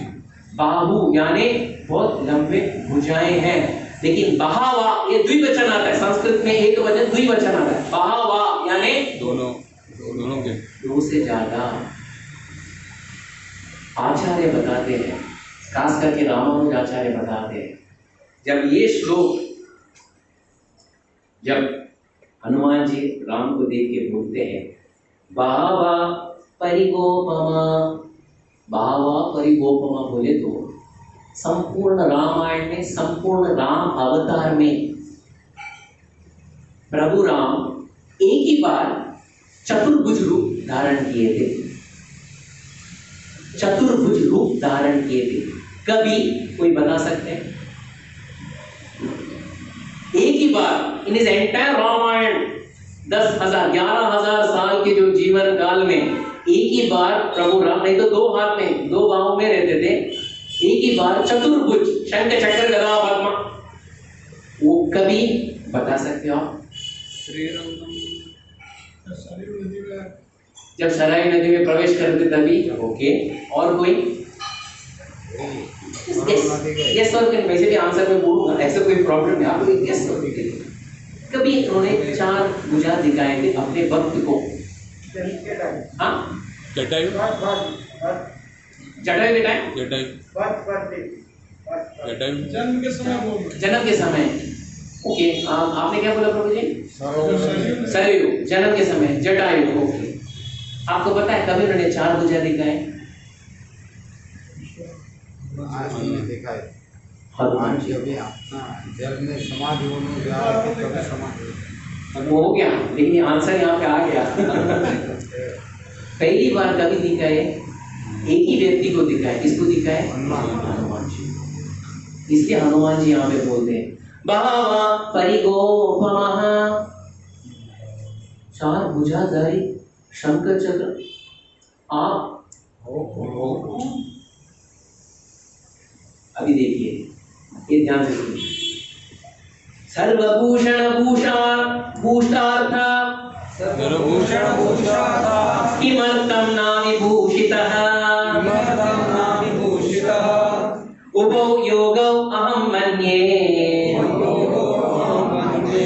बाहु यानी बहुत लंबे भुजाएं हैं। लेकिन बहावा ये द्विवचन आता है, संस्कृत में एक वचन द्विवचन आता है। बहावा यानी दोनों के, 2 से ज्यादा। आचार्य बताते हैं, खास करके रामानुज आचार्य बताते हैं, जब ये श्लोक, जब हनुमान जी राम को देख के बोलते हैं बहवा परिगोपमा, बहवा परिगोपमा बोले तो संपूर्ण रामायण में, संपूर्ण राम अवतार में प्रभु राम एक ही बार चतुर्भुज रूप धारण किए थे, चतुर्भुज रूप धारण किए थे। कभी कोई बता सकते हैं? एक ही बार इन इज एंटायर रामायण 10,000 11,000 साल के जो जीवन काल में एक ही बार प्रभु राम, नहीं तो 2 हाथ में 2 बाहों में रहते थे, एक ही बार चतुर्भुज शंख चक्र गदा पद्म, वो कभी बता सकते हो आप? जब सरायू नदी में प्रवेश करते तभी। ओके, और कोई? यस और कहीं वैसे भी आंसर में बोलूंगा, ऐसे कोई प्रॉब्लम नहीं, आप लोग यस और कभी उन्होंने 4 भुजा दिखाए थे अपने भक्त को। हाँ, जटायु जटायु के टाइम, जटायु जन्म के समय जन्म के समय। ओके, आपने क्या बोला प्रभु जी? सरयू जन्म के समय, जटायु। ओके, आपको पता है कभी उन्होंने 4 भुजा दिखाए? देखा है हनुमान जी। अभी जल में समाधि होने कभी समाधि वो हो गया, लेकिन आंसर यहाँ पे आ गया। पहली बार कभी दिखाए? एक ही व्यक्ति को दिखाए। किसको दिखाए? हनुमान जी। इसलिए हनुमान जी यहाँ पे बोलते हैं बहवा परिगोपमः, 4 भुजाधारी शंकर चक्र आप। अभी देखिए, ये ध्यान से सुनिए। सर्वभूषण भूषार्थ किमर्थं न विभूषितः, उभौ योगौ अहं मन्ये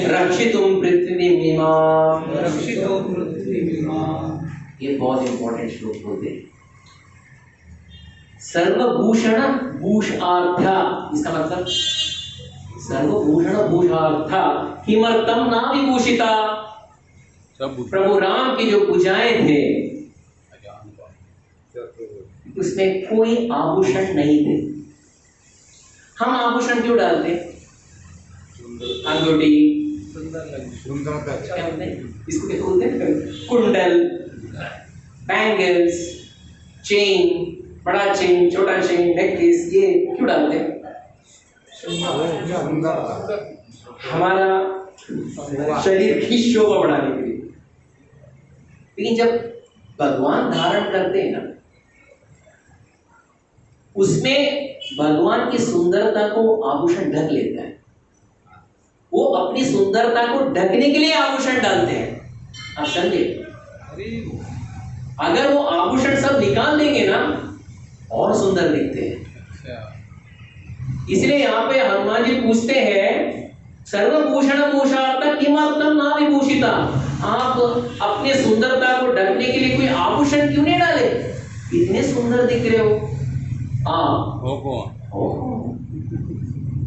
रक्षितुं पृथ्वीमिमाम्। ये बहुत इंपॉर्टेंट श्लोक बोलते हैं। सर्वभूषण भूषार्थ, इसका मतलब सर्वभूषण भूषार्थ किमर्थं न विभूषिता। प्रभु राम की जो भुजाएं थे उसमें कोई आभूषण नहीं थे। हम आभूषण क्यों डालते? अंगूठी, इसको क्या बोलते हैं? कुंडल, बैंगल्स, चेन, बड़ा चेन, छोटा चेन, नेकलेस, ये क्यों डालते हैं? हमारा शरीर की शोभा बढ़ाने के लिए। लेकिन जब भगवान धारण करते हैं ना, उसमें भगवान की सुंदरता को आभूषण ढक लेता है। वो अपनी सुंदरता को ढकने के लिए आभूषण डालते हैं। आप समझे? अगर वो आभूषण सब निकाल देंगे ना, और सुंदर दिखते हैं। इसलिए यहाँ पे हनुमान जी पूछते हैं सर्वभूषण भूषार्थ किमर्थं न विभूषिता, आप अपने सुंदरता को ढकने के लिए कोई आभूषण क्यों नहीं डाले? इतने सुंदर दिख रहे हो आप। हो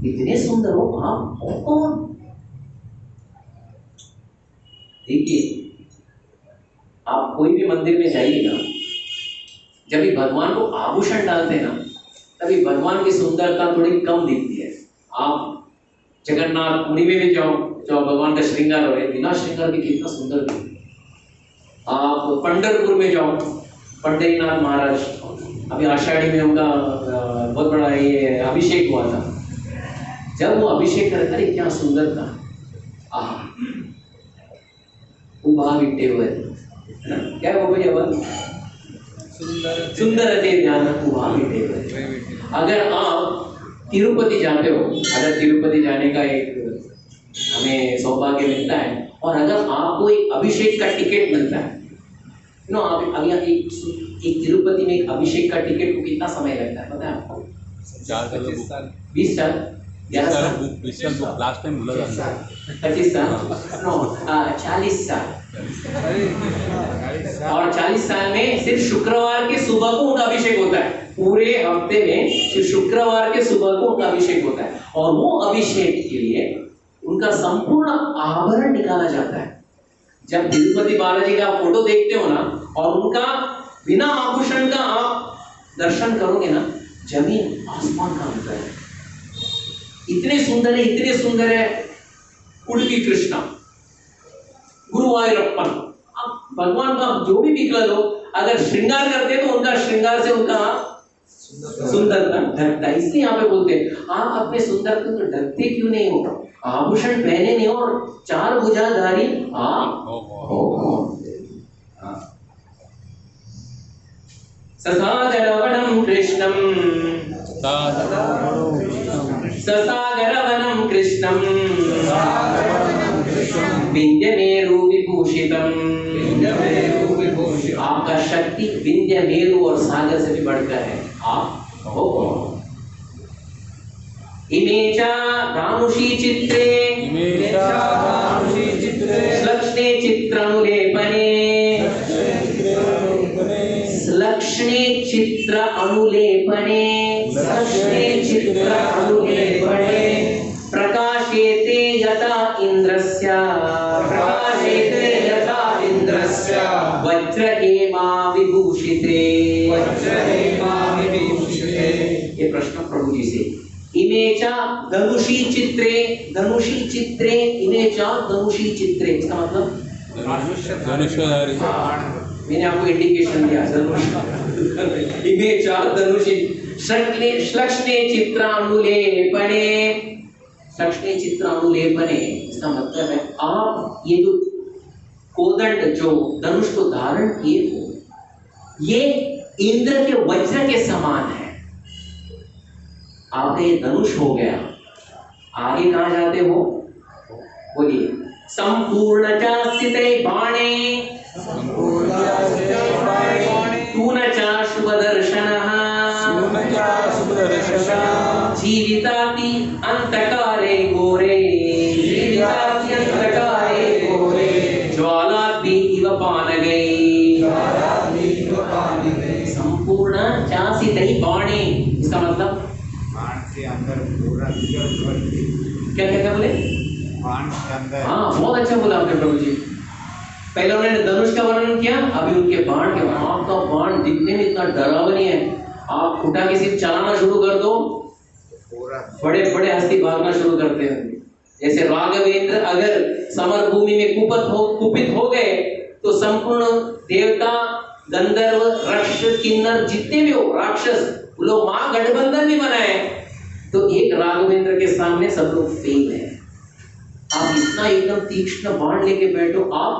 इतने सुंदर हो आप, हो कौन? देखिए, आप कोई भी मंदिर में जाइए ना, जब भी भगवान को आभूषण डालते हैं ना, तभी भगवान की सुंदरता थोड़ी कम दिखती है। आप जगन्नाथ पुरी में भी जाओ, जो भगवान का श्रृंगार हो रहा है, बिना श्रृंगार भी कितना सुंदर दिखता है। आप पंढरपुर में जाओ, पंढरीनाथ महाराज, अभी आषाढ़ी में उनका बहुत बड़ा ये अभिषेक हुआ था। जब वो अभिषेक करते, अरे क्या सुंदर था। उभा विट्टेवर, क्या वो भैया सुंदर ध्यान उभा विट्टेवर। अगर आप तिरुपति जाते हो, अगर तिरुपति जाने का एक हमें सौभाग्य मिलता है, और अगर आपको एक अभिषेक का टिकट मिलता है, आप अभी एक तिरुपति में एक अभिषेक का टिकट को कितना समय लगता है पता है आपको? 25 साल 20 साल 11 साल 20 साल लास्ट टाइम बोला था। 25 साल नो 40 साल। और 40 साल में सिर्फ शुक्रवार के सुबह को उनका अभिषेक होता है। पूरे हफ्ते में सिर्फ शुक्रवार के सुबह को उनका अभिषेक होता है, और वो अभिषेक के लिए उनका संपूर्ण आभरण निकाला जाता है। जब तिरुपति बालाजी का फोटो देखते हो ना, और उनका बिना आभूषण का आप दर्शन करोगे ना, जमीन आसमान का अंतर है। इतने सुंदर है, इतने सुंदर है। उडुपी कृष्णा, गुरुवायूरप्पन, आप भगवान का जो भी विकल हो, अगर श्रृंगार करते हैं तो उनका श्रृंगार से उनका सुंदरता ढकता है। इसलिए यहाँ पे बोलते हैं आप अपने सुंदरता को ढकते क्यों नहीं हो? आभूषण पहने नहीं और 4 भुजाधारी आप हो। ससागरवनं कृष्णं, ससागरवनं कृष्णं, विंध्यमेरु विभूषितं, मेरु विभूषित। आपका शक्ति विंध्य मेरु और सागर से भी बढ़कर है। आप हो कौन? इमेचा धानुषी चित्रे श्लक्ष्णे चित्रानुलेपने श्लक्ष्णे चित्र अनुलेपने प्रकाशेते यथा इंद्रस्य वज्रहेमा विभूषिते। ये प्रश्न प्रभु जी से। इमेचा धनुषी चित्रे इमेचा धनुषी चित्रे, इसका मतलब धनुषधारी। मैंने आपको इंडिकेशन दिया धनुष। इमेचा धनुषी श्लक्ष्णे चित्रानुलेपने, श्लक्ष्णे चित्रानुलेपने इसका मतलब है आप ये जो कोदंड जो धनुष को धारण किए हो ये इंद्र के वज्र के समान है। आपका ये धनुष हो गया, आगे कहां जाते हो? बोलिए। संपूर्ण चास्तिते बाणे तू न चा शुभ दर्शनः जीविताति अंतकारे घोरे ज्वालाग्नि इव पानगे। संपूर्ण चास्तिते बाणे इसका मतलब के अंदर पूरा क्या कहते बोले? बाण के अंदर। हाँ बहुत अच्छा बोला आपने प्रभु जी। पहले उन्होंने धनुष का वर्णन किया, अभी उनके बाण के। आपका बाण दिखने में इतना डरावनी है, आप उठा के सिर्फ चलाना शुरू कर दो बड़े बड़े हस्ती भागना शुरू करते हैं। जैसे राघवेंद्र अगर समर भूमि में कुपित हो गए तो संपूर्ण देवता गंधर्व राक्षस किन्नर जितने भी हो राक्षस लोग महागठबंधन भी बनाए तो एक राघवेंद्र के सामने सब लोग फेल है। आप इतना एकदम तीक्ष्ण बाण लेके बैठो आप।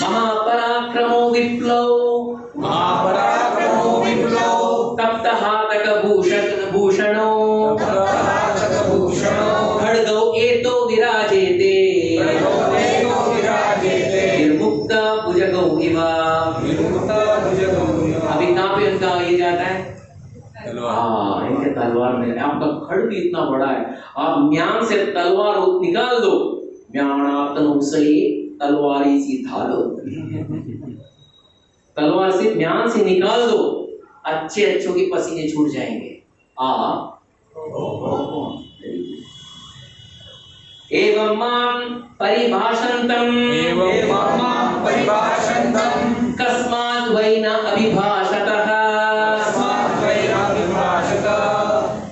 महापराक्रमो विप्लव तप्त हातक भूषणो खड्गौ एतो विराजेते निर्मुक्त भुजगौ इव। अभी कहाँ पे उनका ये जाता है? हाँ इनके तलवार में। आपका खड़ भी इतना बड़ा है, आप म्यान से तलवार निकाल दो, तलवारी सी धालो। तलवार से म्यान से निकाल दो, अच्छे अच्छों के पसीने छूट जाएंगे। आप एवं मां परिभाषन्तं कस्मात् वै न अभिभाषतः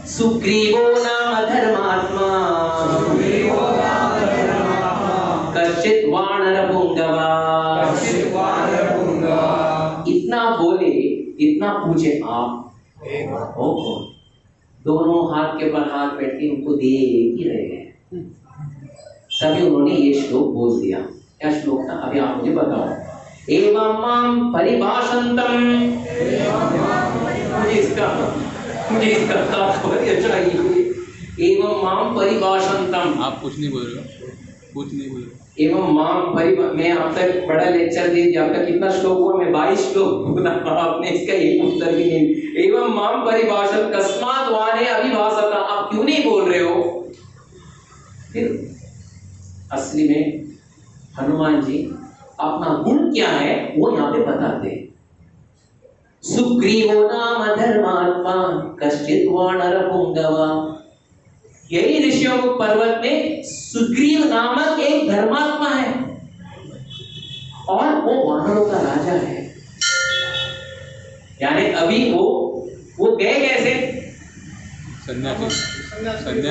सुग्रीवो नाम धर्मात्मा कश्चित् वानरपुंगवा। इतना बोले, इतना पूछे आप हो कौन? दोनों हाथ के ऊपर हाथ बैठ के उनको देख ही रहे हैं। तभी उन्होंने ये श्लोक बोल दिया। क्या श्लोक था? अभी आप मुझे बताओ। एवं मां परिभाषन्तं, मुझे इसका तात्पर्य चाहिए। एवं मां परिभाषन्तं, आप कुछ नहीं बोल रहे हो, कुछ नहीं बोल रहे। एवं मां मैं अब तक बड़ा लेक्चर दे दिया, अब तक कितना श्लोक हुआ? मैं 22 श्लोक बोला, आपने इसका एक उत्तर भी नहीं। एवं मां परिभाषत कस्मात् वाने अभिभाषता, आप क्यों नहीं बोल रहे हो? फिर असली में हनुमान जी अपना गुण क्या है वो यहाँ पे बताते हैं। सुग्रीवो नाम धर्मात्मा कश्चित् वानरपुंगवा। यही ऋषियों पर्वत में सुग्रीव नामक एक धर्मात्मा है और वो वानरों का राजा है। यानी अभी वो गए कैसे?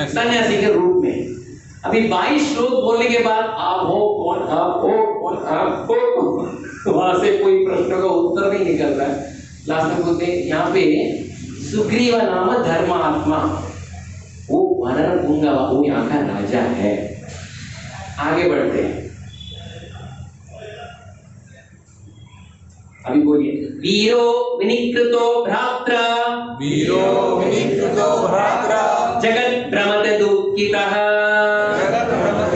सन्यासी के रूप में। अभी 22 श्लोक बोलने के बाद आप हो कौन, आप हो कौन, आप हो कौन, वहां से कोई प्रश्न का उत्तर नहीं निकल रहा है। लास्ट में बोलते हैं यहाँ पे सुग्रीव नाम धर्मात्मा, वो वानर पुंगवा, वो यहाँ का राजा है। आगे बढ़ते हैं। अभी बोलिए। वीरो विनिकृतो भ्रात्रा, वीरो विनिकृतो भ्रात्रा जगत भ्रमत दुःखितः, जगत भ्रमत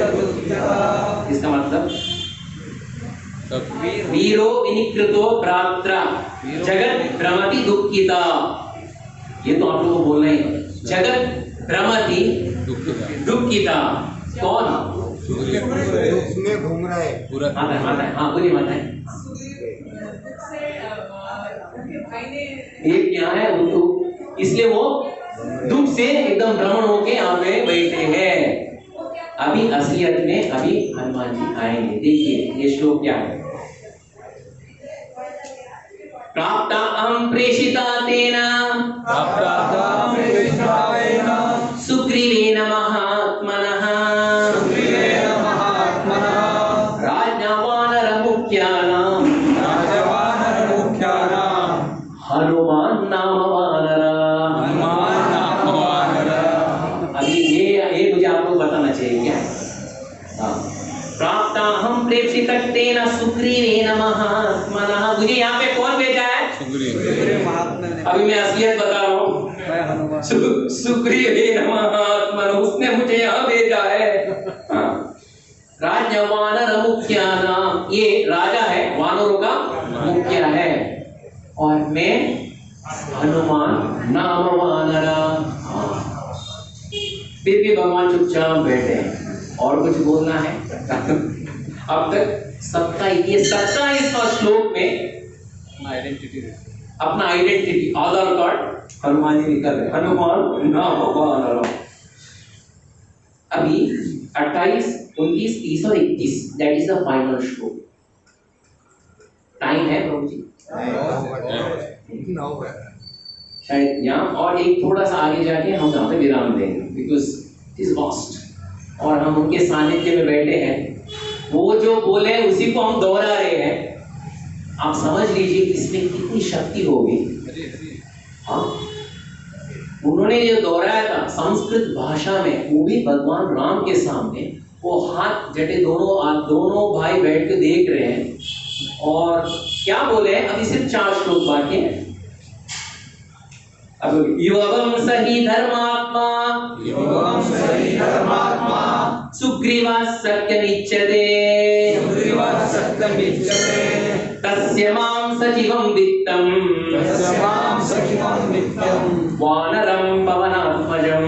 वीरो विनिकृतो भ्रात्रा जगत भ्रमति दुखिता। ये तो आप लोगों को बोलना ही है। जगत भ्रमति दुखिता कौन? उसमें घूम रहा है पूरा माता है। हाँ बोलिए माता है। ये क्या है वो, इसलिए वो दुख से एकदम भ्रमण होके यहाँ पे बैठे हैं। अभी असलियत में अभी हनुमान जी आएंगे। देखिए ये श्लोक क्या है। प्राप्ता अहं प्रेषिता तेना सुग्रीवेन महात्मनः राज्ञवानरमुख्यानां हनुमान नाम वानरा। अभी ये मुझे आपको बताना चाहिए क्या है। प्राप्ताहं प्रेषितेन सुग्रीवेन महात्मनः। मुझे यहाँ पे कौन भेजा है? अभी मैं असलियत बता रहा हूँ। सुग्रीवेन महात्मनः, उसने मुझे यहाँ भेजा है। राज्य वानर मुख्यानाम, ये राजा है, वानरों का मुखिया है। और मैं हनुमान नाम वानरा। फिर भी भगवान चुपचाप बैठे हैं। और कुछ बोलना है? अब तक सबका ये 27वां श्लोक में अपना आइडेंटिटी आधार कार्ड हनुमान जी निकल रहे। हनुमान नाम वानरा। अभी 28, 29, 30 और 31 दैट इज द फाइनल श्लोक। टाइम है प्रभु जी? शायद यहाँ और एक थोड़ा सा आगे जाके हम यहाँ पे विराम देंगे बिकॉज इट इज वास्ट। और हम उनके सानिध्य में बैठे हैं। वो जो बोले उसी को हम दोहरा रहे हैं। आप समझ लीजिए इसमें कितनी शक्ति होगी। हाँ, उन्होंने जो दोहराया था संस्कृत भाषा में, वो भी भगवान राम के सामने, वो हाथ जटे दोनों भाई बैठ के देख रहे हैं। और क्या बोले? अभी सिर्फ 4 श्लोक बाकी हैं। अब युवम सही धर्मात्मा सुग्रीवा सत्यमिच्यते तस्य मां सजीवं वित्तं वानरं पवनात्मजं।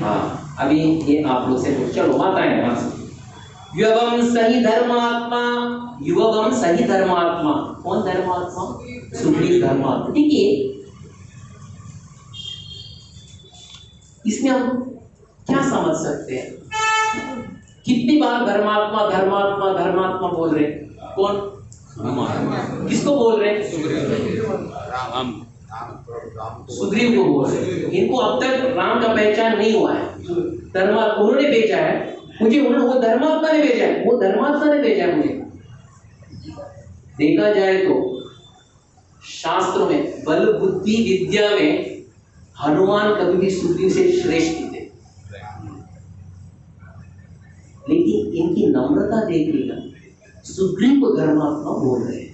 हाँ, अभी ये आप लोग से चलो माताएं वहां से। युवम सही धर्मात्मा, युवम सही धर्मात्मा। कौन धर्मात्मा? सुग्रीव धर्मात्मा। देखिए इसमें हम क्या समझ सकते हैं? कितनी बार धर्मात्मा धर्मात्मा धर्मात्मा बोल रहे? कौन? किसको बोल रहे? सुग्रीव को बोल रहे। इनको अब तक राम का पहचान नहीं हुआ है। धर्मात्मा उन्होंने भेजा है मुझे, उन्होंने वो धर्मात्मा ने भेजा है, वो धर्मात्मा ने भेजा है मुझे। देखा जाए तो शास्त्रों में बल बुद्धि विद्या में हनुमान कभी भी सुग्रीव से श्रेष्ठ थे। लेकिन इनकी नम्रता देखिएगा, सुग्रीव को धर्मात्मा बोल रहे हैं।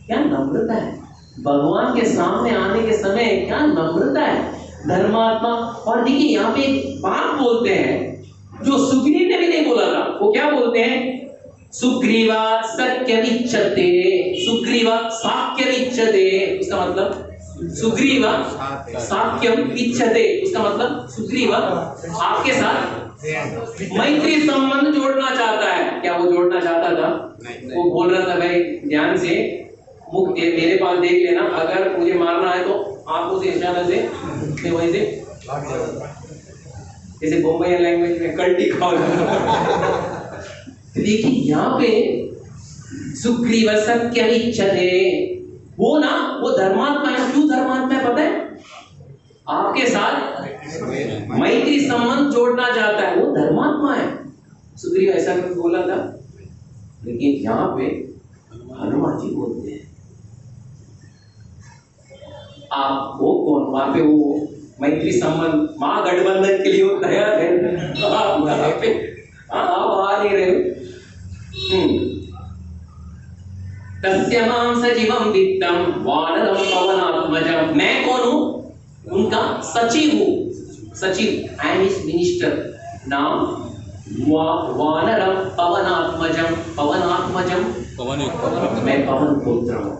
क्या नम्रता है भगवान के सामने आने के समय, क्या नम्रता है धर्मात्मा। और देखिए यहाँ पे एक बात बोलते हैं जो सुग्रीव ने भी नहीं बोला था। वो क्या बोलते हैं? सुग्रीवा सत्यमिच्छते, सुग्रीवा साक्यमिच्छते। उसका मतलब सुग्रीवा साक्यम इच्छते, उसका मतलब सुग्रीवा आपके साथ मैत्री संबंध जोड़ना चाहता है। क्या वो जोड़ना चाहता था? वो बोल रहा था भाई ध्यान से मुख मेरे पास देख लेना, अगर मुझे मारना है तो आंखों से इशारा से वहीं से, जैसे बम्बई लैंग्वेज में कल्टी खाओ। देखिए यहाँ पे सुग्रीव सत्यमिच्छते, वो ना वो धर्मात्मा है। क्यों धर्मात्मा है पता है? आपके साथ मैत्री संबंध जोड़ना चाहता है, वो धर्मात्मा है। सुग्रीव ऐसा कुछ बोला था, लेकिन यहाँ पे हनुमान जी बोलते हैं आप वो कौन? वहां पे वो मैत्री संबंध महागठबंधन के लिए वो तैयार है। आप आ नहीं रहे हो। तस्य मां सजीवं वित्तं वानरं पवनात्मजं। मैं कौन हूं? उनका सचिव हूं। सचिव, I am his minister. Now वानरम पवनात्मजम, पवनात्मजम पवन मैं पवन पुत्र हूं।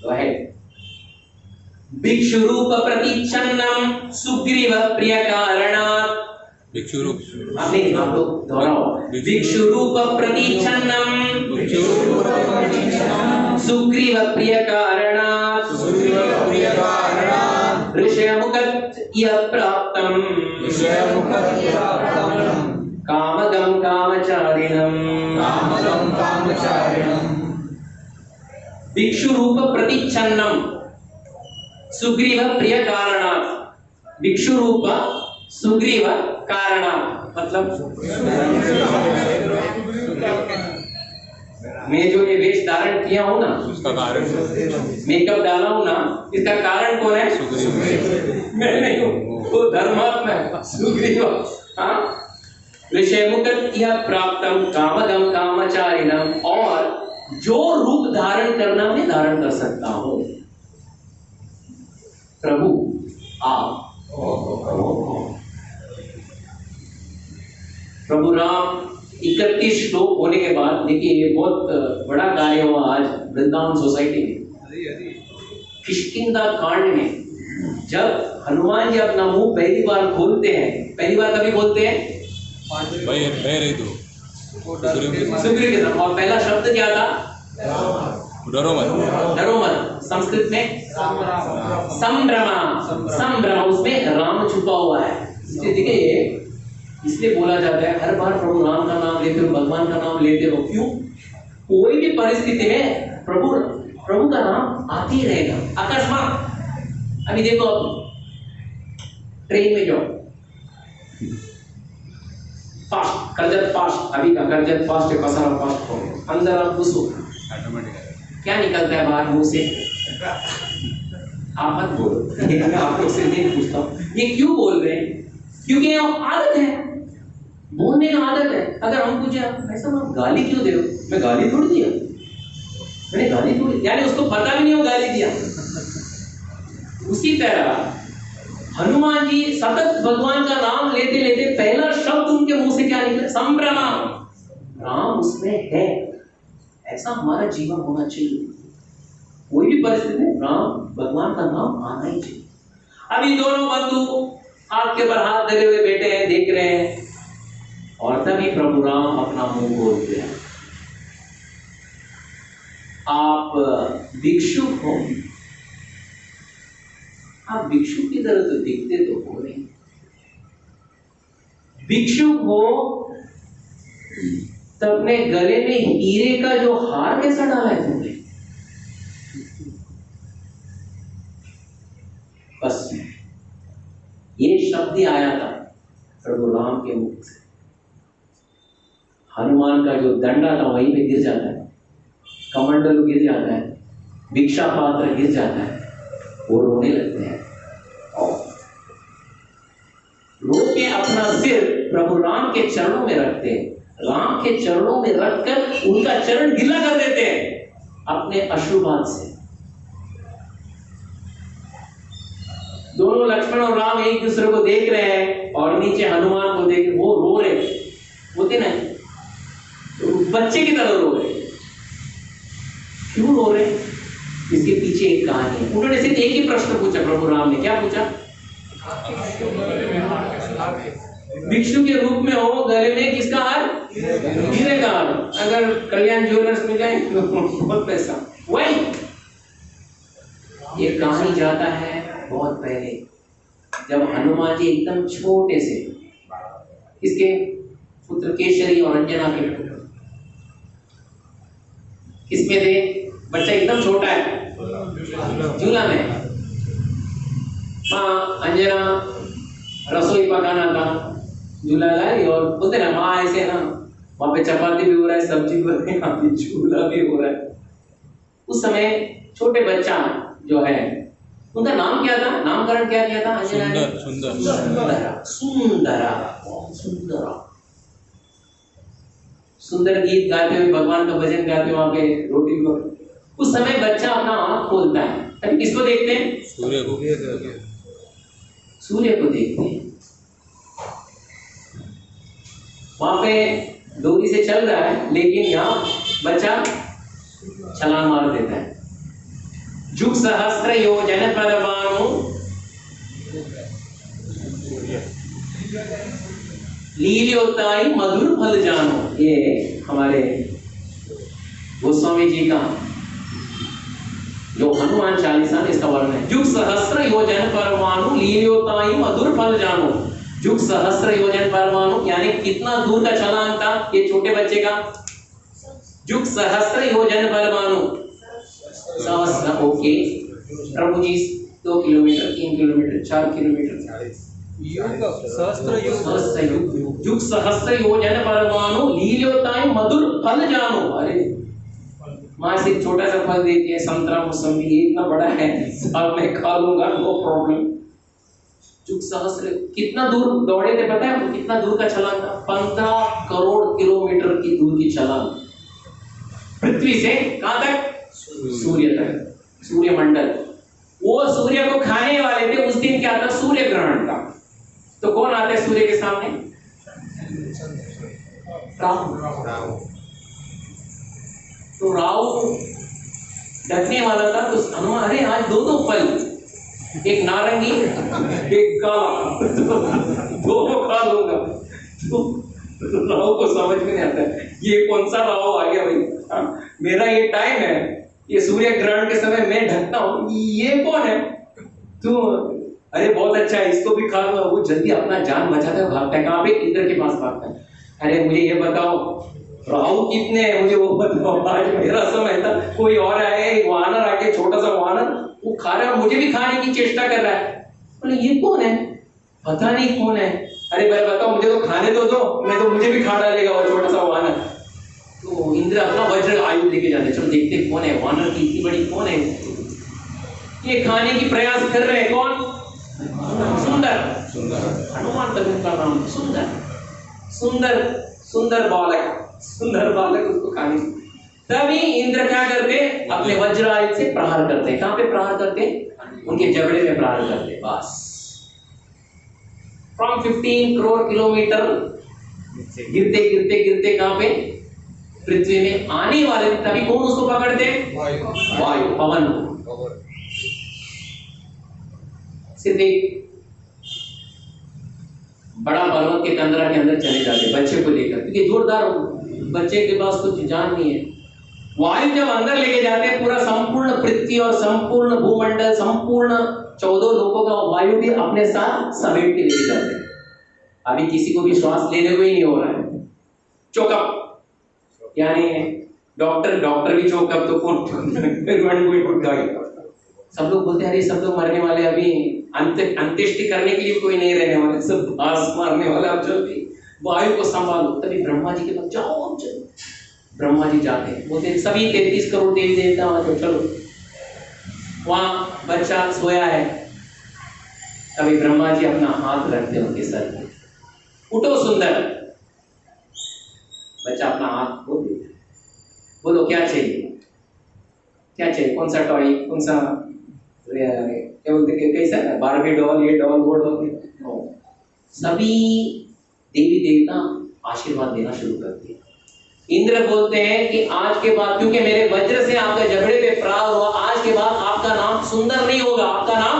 Go ahead. भिक्षु रूप प्रतिच्छन्नम सुग्रीव प्रिय कारणात्, भिक्षु रूप आपने आप लोग दोहराओ। भिक्षु रूप प्रतिच्छन्नम सुग्रीव प्रिय कारणात् ऋषयमुखत् यः प्राप्तम् कामगं कामचारिणम्। भिक्षु रूप प्रतिच्छन्नम सुग्रीव प्रिय कारणात्। भिक्षु रूप सुग्रीव कारणात् मतलब मैं जो ये वेश धारण किया हूं ना, उसका कारण मेकअप डाला हूं ना, इसका कारण कौन है? मैं नहीं हूं, वो धर्मात्मा है सुग्रीव। हाँ, ऋषयमुखत् यः प्राप्तम कामगम कामचारिणम, और जो रूप धारण करना मैं धारण कर सकता हूं। प्रभु आप प्रभु राम 31 श्लोक होने के बाद, देखिए ये बहुत बड़ा कार्य हुआ आज वृंदावन सोसाइटी में। किष्किंधा कांड में जब हनुमान जी अपना मुंह पहली बार खोलते हैं, पहली बार कभी खोलते हैं? सुग्रीव के साथ। और पहला शब्द क्या था? डरो मत। डरो मत, संस्कृत में संभ्रमा। संभ्रमा, उसमें राम छुपा हुआ है। इसलिए देखिए, इसलिए बोला जाता है हर बार प्रभु राम का नाम लेते हो, भगवान का नाम लेते हो। क्यों? कोई भी परिस्थिति में प्रभु का नाम आते ही रहेगा। अकस्मात अभी देखो, ट्रेन में जाओ, फास्ट करजत फास्ट, अभी का करजत फास्ट है, कसरा फास्ट हो, अंदर आप घुसो, क्या निकलता है बाहर मुंह से? आप मत बोलो, आप लोग से नहीं पूछता हूँ ये क्यों बोल रहे हैं? क्योंकि ये आदत है, बोलने का आदत है। अगर हम पूछे ऐसा आप गाली क्यों दे रहे हो, मैं गाली थोड़ी दिया, मैंने गाली थोड़ी, यानी उसको पता भी नहीं हो गाली दिया। उसी तरह हनुमान जी सतत भगवान का नाम लेते लेते पहला शब्द उनके मुंह से क्या निकला? संभ्रमा। राम उसमें है। ऐसा हमारा जीवन होना चाहिए। कोई भी परिस्थिति में राम भगवान का नाम आना ही चाहिए। अभी दोनों बंधु हाथ के ऊपर हाथ धरे हुए बैठे हैं, देख रहे हैं, और तभी प्रभु राम अपना मुंह खोलते हैं। आप भिक्षुक हो, आप भिक्षुक की तरह तो दिखते तो हो नहीं। भिक्षुक हो तो अपने गले में हीरे का जो हार कैसा डाला है तुमने? बस ये शब्द ही आया था प्रभु राम के मुख से। हनुमान का जो दंडा था वहीं पे गिर जाता है, कमंडल गिर जाता है, भिक्षा पात्र गिर जाता है, वो रोने लगते हैं और रो के अपना सिर प्रभु राम के चरणों में रखते हैं। राम के चरणों में रखकर उनका चरण गीला कर देते हैं अपने अश्रुपात से। दोनों लक्ष्मण और राम एक दूसरे को देख रहे हैं और नीचे हनुमान को देख वो रो रहे होते ना, तो बच्चे की तरह रो रहे। क्यों रो रहे? इसके पीछे एक कहानी है। उन्होंने सिर्फ एक ही प्रश्न पूछा, प्रभु राम ने क्या पूछा? भिक्षु के रूप में हो, गले में किसका हार? हीरे का हार। अगर कल्याण ज्वेलर्स में जाए तो बहुत पैसा। वही ये कहानी जाता है बहुत पहले, जब हनुमान जी एकदम छोटे से, किसके पुत्र? केशरी और अंजना के पुत्र। किसमें थे? बच्चा एकदम छोटा है, झूला में। माँ अंजना रसोई पकाना था, झूला लाई और बोलते ना माँ ऐसे ना, वहां पे चपाती भी हो रहा है, सब्जी भी हो रही है, यहाँ पे झूला भी हो रहा है। उस समय छोटे बच्चा जो है, उनका नाम क्या था? नामकरण क्या किया था अंजना ने? सुंदरा। सुंदरा, सुंदरा। सुंदर गीत गाते हुए, भगवान का भजन गाते हुए वहां पे रोटी पर। उस समय बच्चा अपना आंख खोलता है, तभी किसको देखते हैं? सूर्य को। सूर्य को देखते हैं। वहां पे दूरी से चल रहा है, लेकिन यहाँ बच्चा छलांग मार देता है। जुग सहस्त्र योजन परमाणु लील्योताई मधुर फल जानो, ये हमारे गोस्वामी जी का जो हनुमान चालीसा में इसका वर्णन है। जुग सहस्त्र योजन परमाणु लील्योताई मधुर फल जानो। जुग सहस्त्र योजन परमाणु यानी कितना दूर का छलांग था ये छोटे बच्चे का? जुग सहस्त्र योजन परमाणु, सहस्त्र, ओके प्रभु जी, 2 किलोमीटर, 3 किलोमीटर, 4 किलोमीटर, युग सहस्त्र युग जुग सहस्त्र योजन परमाणु लील्योताई मधुर फल जानो। अरे माँ सिर्फ छोटा सा फल देती है, संतरा मौसमी, ये इतना बड़ा है, अब मैं खा लूंगा, नो प्रॉब्लम। जुग सहस्त्र, कितना दूर दौड़े थे पता है? कितना दूर का छलांग था? 15 करोड़ किलोमीटर की दूर की छलांग, पृथ्वी से कहां तक? सूर्य तक, सूर्यमंडल। वो सूर्य को खाने वाले थे। उस दिन क्या था? सूर्य ग्रहण था। तो कौन आता है सूर्य के सामने? राहु। तो राहु ढकने वाला था। तो हनुमान, अरे आज 2 फल, एक नारंगी एक काला, दोनों खा लूंगा। तो राहु को समझ में नहीं आता है ये कौन सा राहु आ गया भाई, मेरा ये टाइम है, ये सूर्य ग्रहण के समय मैं ढकता हूँ, ये कौन है? तो अरे बहुत अच्छा है, इसको भी खा लो। वो जल्दी अपना जान बचाता है, भागता है। कहाँ पे? इंद्र के पास भागता है। अरे मुझे ये बताओ राहु कितने हैं, मुझे वो बताओ, आज मेरा समय था। कोई और आए, एक वानर आके, छोटा सा वानर, वो खा रहा है, मुझे भी खाने की चेष्टा कर रहा है। बोले ये कौन है? पता नहीं कौन है। अरे भाई बताओ, मुझे तो खाने दो, मैं तो मुझे भी खा डालेगा वो छोटा सा वानर। तो इंद्र अपना वज्र आयु लेके जाते, चलो देखते कौन है, वानर की इतनी बड़ी कौन है, ये खाने की प्रयास कर रहे हैं। कौन? सुंदर। हनुमान तक का नाम सुंदर, सुंदर सुंदर बालक, सुंदर बालक उसको खाने। तभी इंद्र क्या करते? अपने वज्र आयुध से प्रहार करते। कहां पे प्रहार करते? उनके जबड़े में प्रहार करते। बस फ्रॉम 15 करोड़ किलोमीटर गिरते गिरते गिरते कहां पे? पृथ्वी में आने वाले। तभी कौन उसको पकड़ते? वायु, पवन। सिर्फ एक बड़ा पर्वत के कंदरा के अंदर चले जाते बच्चे को लेकर, क्योंकि जोरदार बच्चे के पास कुछ जान नहीं है। वायु जब अंदर लेके जाते हैं, पूरा संपूर्ण पृथ्वी और संपूर्ण भूमंडल, संपूर्ण 14 लोगों का वायु भी अपने साथ समेट के लेके जाते हैं। अभी किसी को भी श्वास लेने को ही नहीं हो रहा है। चोकअप, यानी डॉक्टर भी चोकअप, तो कौन? सब लोग बोलते हैं अरे सब लोग मरने वाले, अभी अंत्येष्टि करने के लिए कोई नहीं रहने वाले, सब घास मारने वाले। अब जल्दी वायु को संभालो। तभी ब्रह्मा जी के पास जाओ, अब चलो। ब्रह्मा जी जाते हैं, बोलते सभी 33 करोड़ देवी देवता वहां चलो। वहां बच्चा सोया है। तभी ब्रह्मा जी अपना हाथ रखते उनके सर पे, उठो सुंदर। बच्चा अपना हाथ खोल देता है। बोलो क्या चाहिए, क्या चाहिए, कौन सा टॉय, कौन सा क्या बोलते, कैसा बारबी डॉल, ये डॉल, वो डॉल। सभी देवी देवता आशीर्वाद देना शुरू करते हैं। इंद्र बोलते हैं कि आज के बाद, क्योंकि मेरे वज्र से आपका जबड़े पे प्रहार हुआ, आज के बाद आपका नाम सुंदर नहीं होगा, आपका नाम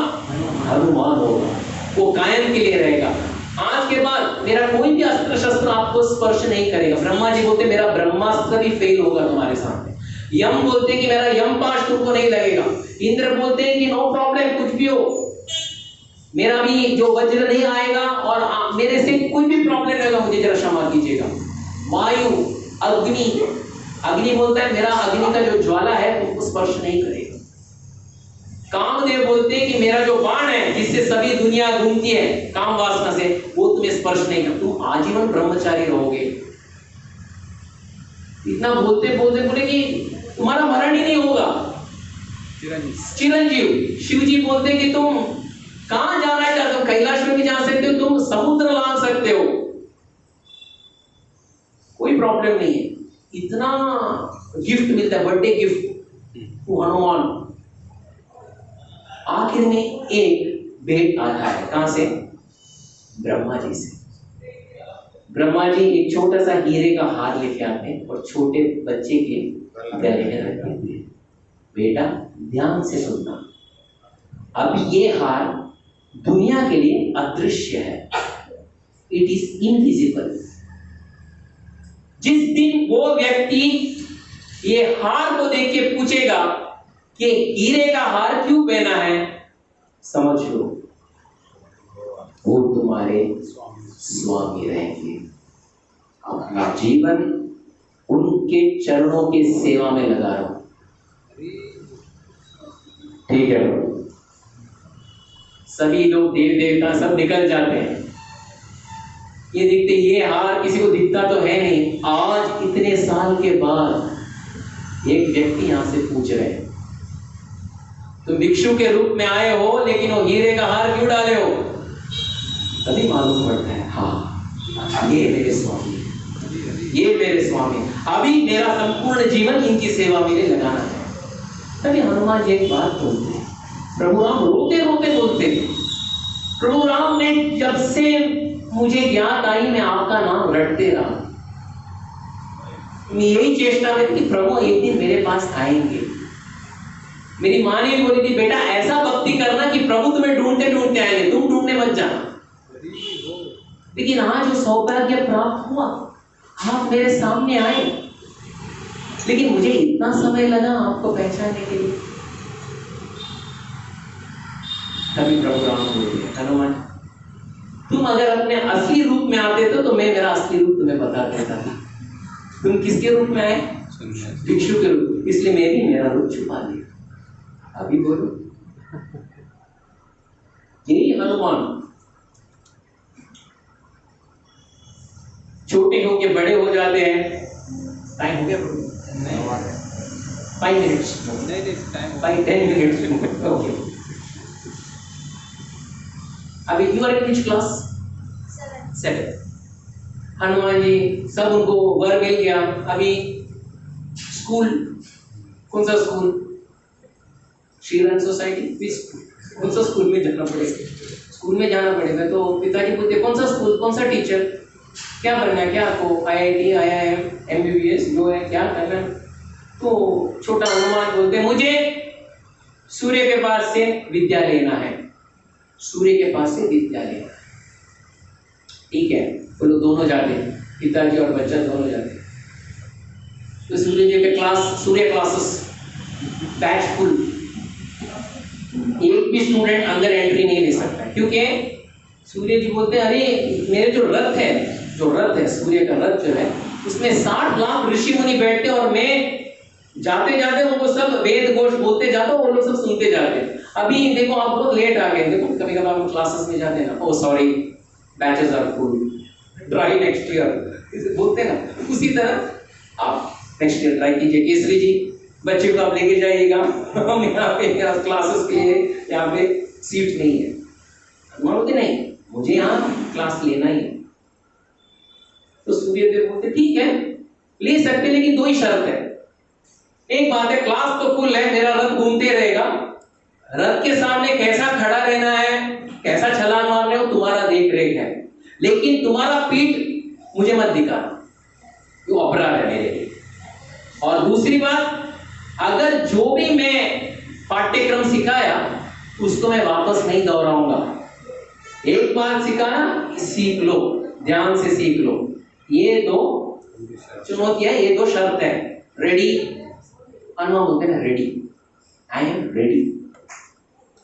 हनुमान होगा। वो कायम के लिए रहेगा। आज के बाद मेरा कोई भी अस्त्र शस्त्र आपको स्पर्श नहीं करेगा। ब्रह्मा जी बोलते मेरा ब्रह्मास्त्र भी फेल होगा तुम्हारे सामने। यम बोलते हैं कि मेरा यमपाश तुमको नहीं लगेगा। इंद्र बोलते हैं कि नो प्रॉब्लम, कुछ भी हो, मेरा भी जो वज्र नहीं आएगा और मेरे से कोई भी प्रॉब्लम रहेगा, मुझे जरा क्षमा कीजिएगा। वायु, अग्नि बोलता है मेरा अग्नि का जो ज्वाला है तुमको स्पर्श नहीं करेगा। कामदेव बोलते हैं कि मेरा जो बाण है जिससे सभी दुनिया घूमती है काम वासना से, वो तुम्हें स्पर्श नहीं कर, तुम आजीवन ब्रह्मचारी रहोगे। इतना बोलते बोलते बोले कि तुम्हारा मरण ही नहीं होगा, चिरंजीव। शिव जी बोलते हैं कि तुम कहां जाना चाहते हो, कैलाश में भी जा सकते हो, तुम समुद्र लांग सकते हो, कोई प्रॉब्लम नहीं है। इतना गिफ्ट मिलता है, बर्थडे गिफ्ट टू हनुमान। आखिर में एक भेंट आता है, कहां से? ब्रह्मा जी से। ब्रह्मा जी एक छोटा सा हीरे का हार लेके आते हैं और छोटे बच्चे के गले में रख देते हैं। बेटा ध्यान से सुनना, अब ये हार दुनिया के लिए अदृश्य है, इट इज इनविजिबल। जिस दिन वो व्यक्ति ये हार को देख के पूछेगा कि हीरे का हार क्यों पहना है, समझ लो वो तुम्हारे स्वामी रहेंगे। अपना जीवन उनके चरणों की सेवा में लगा रहो। ठीक है, सभी लोग देव देवता सब निकल जाते हैं, ये दिखते ये हार किसी को दिखता तो है नहीं। आज इतने साल के बाद एक व्यक्ति यहां से पूछ रहे हैं, तुम भिक्षु के रूप में आए हो लेकिन वो हीरे का हार क्यों डाले हो? तभी मालूम पड़ता है हाँ ये मेरे स्वामी, ये मेरे स्वामी, अभी मेरा संपूर्ण जीवन इनकी सेवा में लगाना है। तभी हनुमान जी एक बात बोलते हैं, प्रभु राम रोते रोते बोलते हैं, प्रभु राम ने जब से मुझे ज्ञात आई मैं आपका नाम रटते रहा, मैं यही चेष्टा में थी कि प्रभु एक दिन मेरे पास आएंगे। मेरी माँ ने बोली थी बेटा ऐसा भक्ति करना कि प्रभु तुम्हें ढूंढते ढूंढते आएंगे, तुम ढूंढने मत जाना। लेकिन आज जो सौभाग्य प्राप्त हुआ, आप मेरे सामने आए, लेकिन मुझे इतना समय लगा आपको पहचानने के लिए। तभी प्रभु राम बोले, हनुमान तुम अगर अपने असली रूप में आते तो मैं मेरा असली रूप तुम्हें बता देता। तुम किसके रूप में आए? भिक्षु के रूप, इसलिए मैं भी मेरा रूप छुपा लिया। अभी बोलो, यही हनुमान छोटे होके बड़े हो जाते हैं। टाइम हो गया? 5 मिनट्स, 10 मिनट्स। ओके, अभी you are in which class? 7। Hanuman ji सब उनको वर मिल गया। अभी स्कूल, कौन सा स्कूल? श्रीरंग सोसाइटी, कौन सा स्कूल में जाना पड़ेगा? स्कूल में जाना पड़ेगा। तो पिताजी पूछते कौन सा स्कूल, कौन सा टीचर, क्या बनना है, क्या आपको IIT, IIM, MBBS जो है क्या करना है? तो छोटा हनुमान बोलते मुझे सूर्य के पास से विद्या लेना है, सूर्य के पास से विद्या लेना है। ठीक है, वो लोग दोनों जाते हैं, पिताजी और बच्चा दोनों जाते हैं। तो सूर्य जी के क्लास, सूर्य क्लासेस बैच फुल, एक भी स्टूडेंट अंदर एंट्री नहीं ले सकता, क्योंकि सूर्य जी बोलते हैं अरे मेरे जो रथ है सूर्य का रथ जो है उसमें 60 लाख ऋषि मुनि बैठते और मैं जाते जाते उनको सब वेद घोष बोलते जाता हूँ, वो लोग सब सुनते जाते हैं। अभी देखो आप बहुत लेट आ गए, देखो कभी कभी हम क्लासेस में जाते हैं ना, oh sorry batches are full, try next year बोलते हैं ना, उसी तरह आप नेक्स्ट ईयर ट्राई कीजिए। केसरी जी बच्चे को आप लेके जाइएगा, हम यहाँ पे क्लासेस के लिए यहाँ पे सीट नहीं है। बोलते नहीं मुझे यहाँ क्लास लेना ही है। तो सूर्यदेव बोलते ठीक है ले सकते, लेकिन 2 ही शर्त है। एक बात है, क्लास तो फुल है, मेरा रथ घूमते रहेगा, रथ के सामने कैसा खड़ा रहना है, कैसा छलांग मारने हो तुम्हारा देख रेख है, लेकिन तुम्हारा पीठ मुझे मत दिखाना, ये अपराध है मेरे लिए। और दूसरी बात, अगर जो भी मैं पाठ्यक्रम सिखाया उसको मैं वापस नहीं दोहराऊंगा। एक बार सिखाना सीख लो, ध्यान से सीख लो। ये 2 चुनौतियां, ये 2 शर्त है। रेडी? हनुमान बोलते हैं ना रेडी, आई एम रेडी।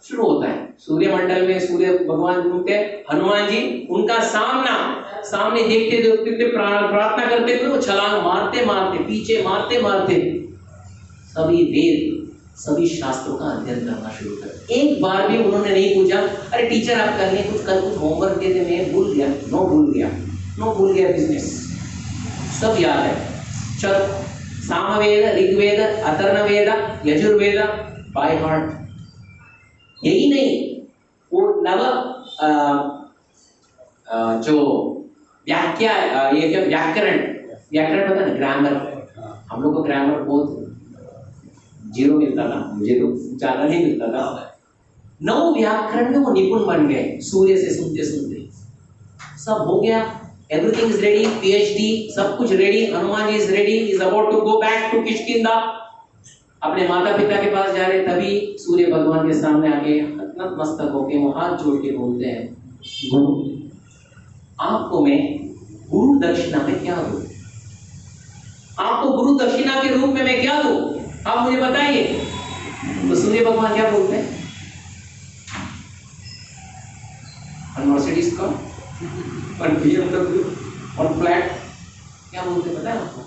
शुरू होता है सूर्यमंडल में, सूर्य भगवान घूमते हैं, हनुमान जी उनका सामने देखते देखते प्रार्थना करते हुए वो छलांग मारते मारते पीछे मारते मारते सभी वेद सभी शास्त्रों का अध्ययन करना शुरू कर। एक बार भी उन्होंने नहीं पूछा अरे टीचर आप कर लें कुछ, कल कुछ होमवर्क दे दे, मैं भूल गया, नो भूल गया बिजनेस, सब याद है। चलो सामवेद, ऋग्वेद, अथर्ववेद, यजुर्वेद बाय हार्ट। यही नहीं, वो जो व्याकरण पता ना, ग्रामर, हम लोग को ग्रामर बहुत 0 मिलता था, मुझे तो ज्यादा नहीं मिलता था। 9 व्याकरण में वो निपुण बन गए, सूर्य से सुनते सुनते सब हो गया। एवरीथिंग इज रेडी, PhD सब कुछ ready, Hanuman ji is ready, is about to go back to Kishkindha, अपने माता पिता के पास जा रहे, तभी सूर्य भगवान के सामने आके नतमस्तक होके वो हाथ जोड़ के बोलते हैं, गुरु आपको मैं गुरु दक्षिणा में क्या दूं? आपको गुरु दक्षिणा के रूप में मैं क्या दूं? आप मुझे बताइए। तो सूर्य भगवान क्या बोलते हैं? मर्सिडीज का और BMW और फ्लैट, क्या बोलते हैं पता है आपको?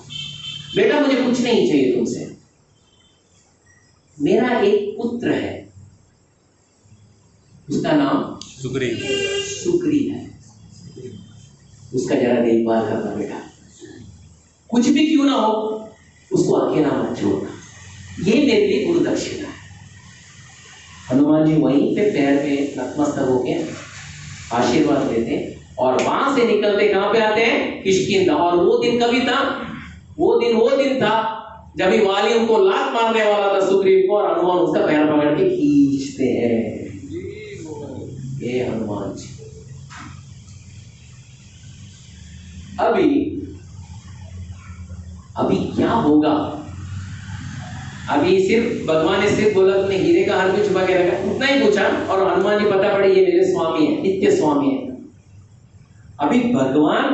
बेटा मुझे कुछ नहीं चाहिए तुमसे, मेरा एक पुत्र है, उसका नाम सुग्रीव है, उसका जरा देखभाल करना बेटा, कुछ भी क्यों ना हो उसको अकेला मत छोड़ना, ये मेरे लिए गुरु दक्षिणा है। हनुमान जी वहीं पे पैर पे नतमस्तक होके आशीर्वाद लेते और वहां से निकलते कहां पे आते हैं? किष्किंधा। और वो दिन कभी था? वो दिन था जब ही वाली उनको लात मारने वाला था सुग्रीव को, और हनुमान उसका पैर पकड़ के खींचते हैं। ये हनुमान जी। अभी क्या होगा? अभी सिर्फ भगवान ने सिर्फ बोला तुमने हीरे का हार भी छुपा के रखा, उतना ही पूछा, और हनुमान जी पता पड़े ये मेरे स्वामी है, नित्य स्वामी है। अभी भगवान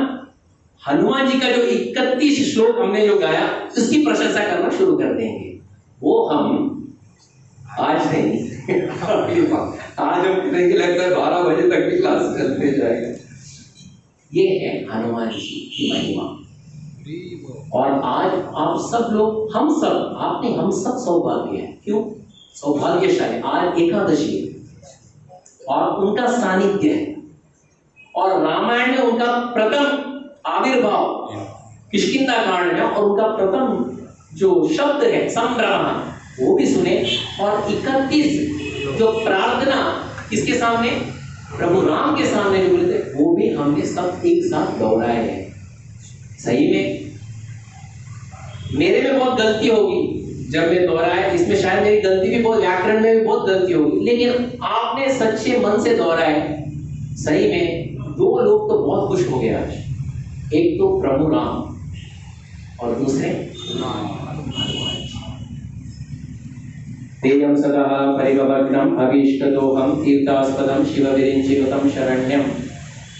हनुमान जी का जो 31 श्लोक हमने जो गाया उसकी प्रशंसा करना शुरू कर देंगे। वो हम आज नहीं आज हम करेंगे, लगता है 12 बजे तक भी क्लास चलते जाएगा। ये है हनुमान जी की महिमा। और आज आप सब लोग, हम सब सौभाग्य है। क्यों सौभाग्यशाली? आज एकादशी है और उनका सानिध्य है, और रामायण में उनका प्रथम आविर्भाव किष्किंधा कांड में, और उनका प्रथम जो शब्द है संभ्रमः वो भी सुने, और 31 जो प्रार्थना किसके सामने? प्रभु राम के सामने जो बोले थे वो भी हमने सब एक साथ दोहराए हैं। सही में मेरे में बहुत गलती होगी जब मैं दोहराया, इसमें शायद मेरी गलती भी बहुत, व्याकरण में भी बहुत गलती होगी, लेकिन आपने सच्चे मन से दोहराए। सही में 2 लोग तो बहुत खुश हो गए आज, एक तो प्रभु राम और दूसरे तेजं सदा परिभवग्नम् अभीष्टदोहं तीर्थास्पदं शिवविरिञ्चिनुतं शरण्यं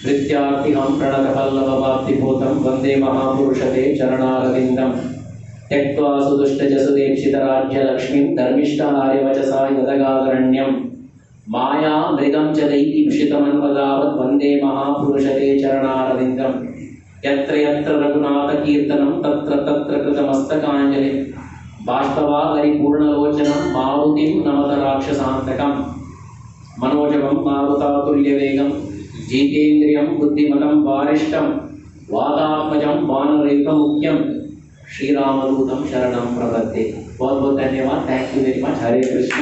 भृत्यार्तिहं प्रणतपल्लववाप्तिभूतं वन्दे महापुरुषते चरणारविन्दं त्यक्त्वा सुदुष्टजसुदेक्षितराज्यलक्ष्मीं धर्मिष्ठार्यवचसा यदगादरण्यं माया मृगं च दैत्युषितमन्वदावत् वन्दे महापुरुषते चरणारविन्दं यत्र यत्र रघुनाथकीर्तनं तत्र तत्र कृतमस्तकाञ्जलिं बाष्पवाहरिपूर्णलोचनं मारुतिं नमत राक्षसान्तकं मनोजवं मारुतातुल्यवेगं जितेन्द्रियं बुद्धिमतं वारिष्ठं वातात्मजं वानरयुतमुख्यं श्रीरामदूतं शरणं प्रपद्ये। बहुत बहुत धन्यवाद। Thank you very much. Hare Krishna.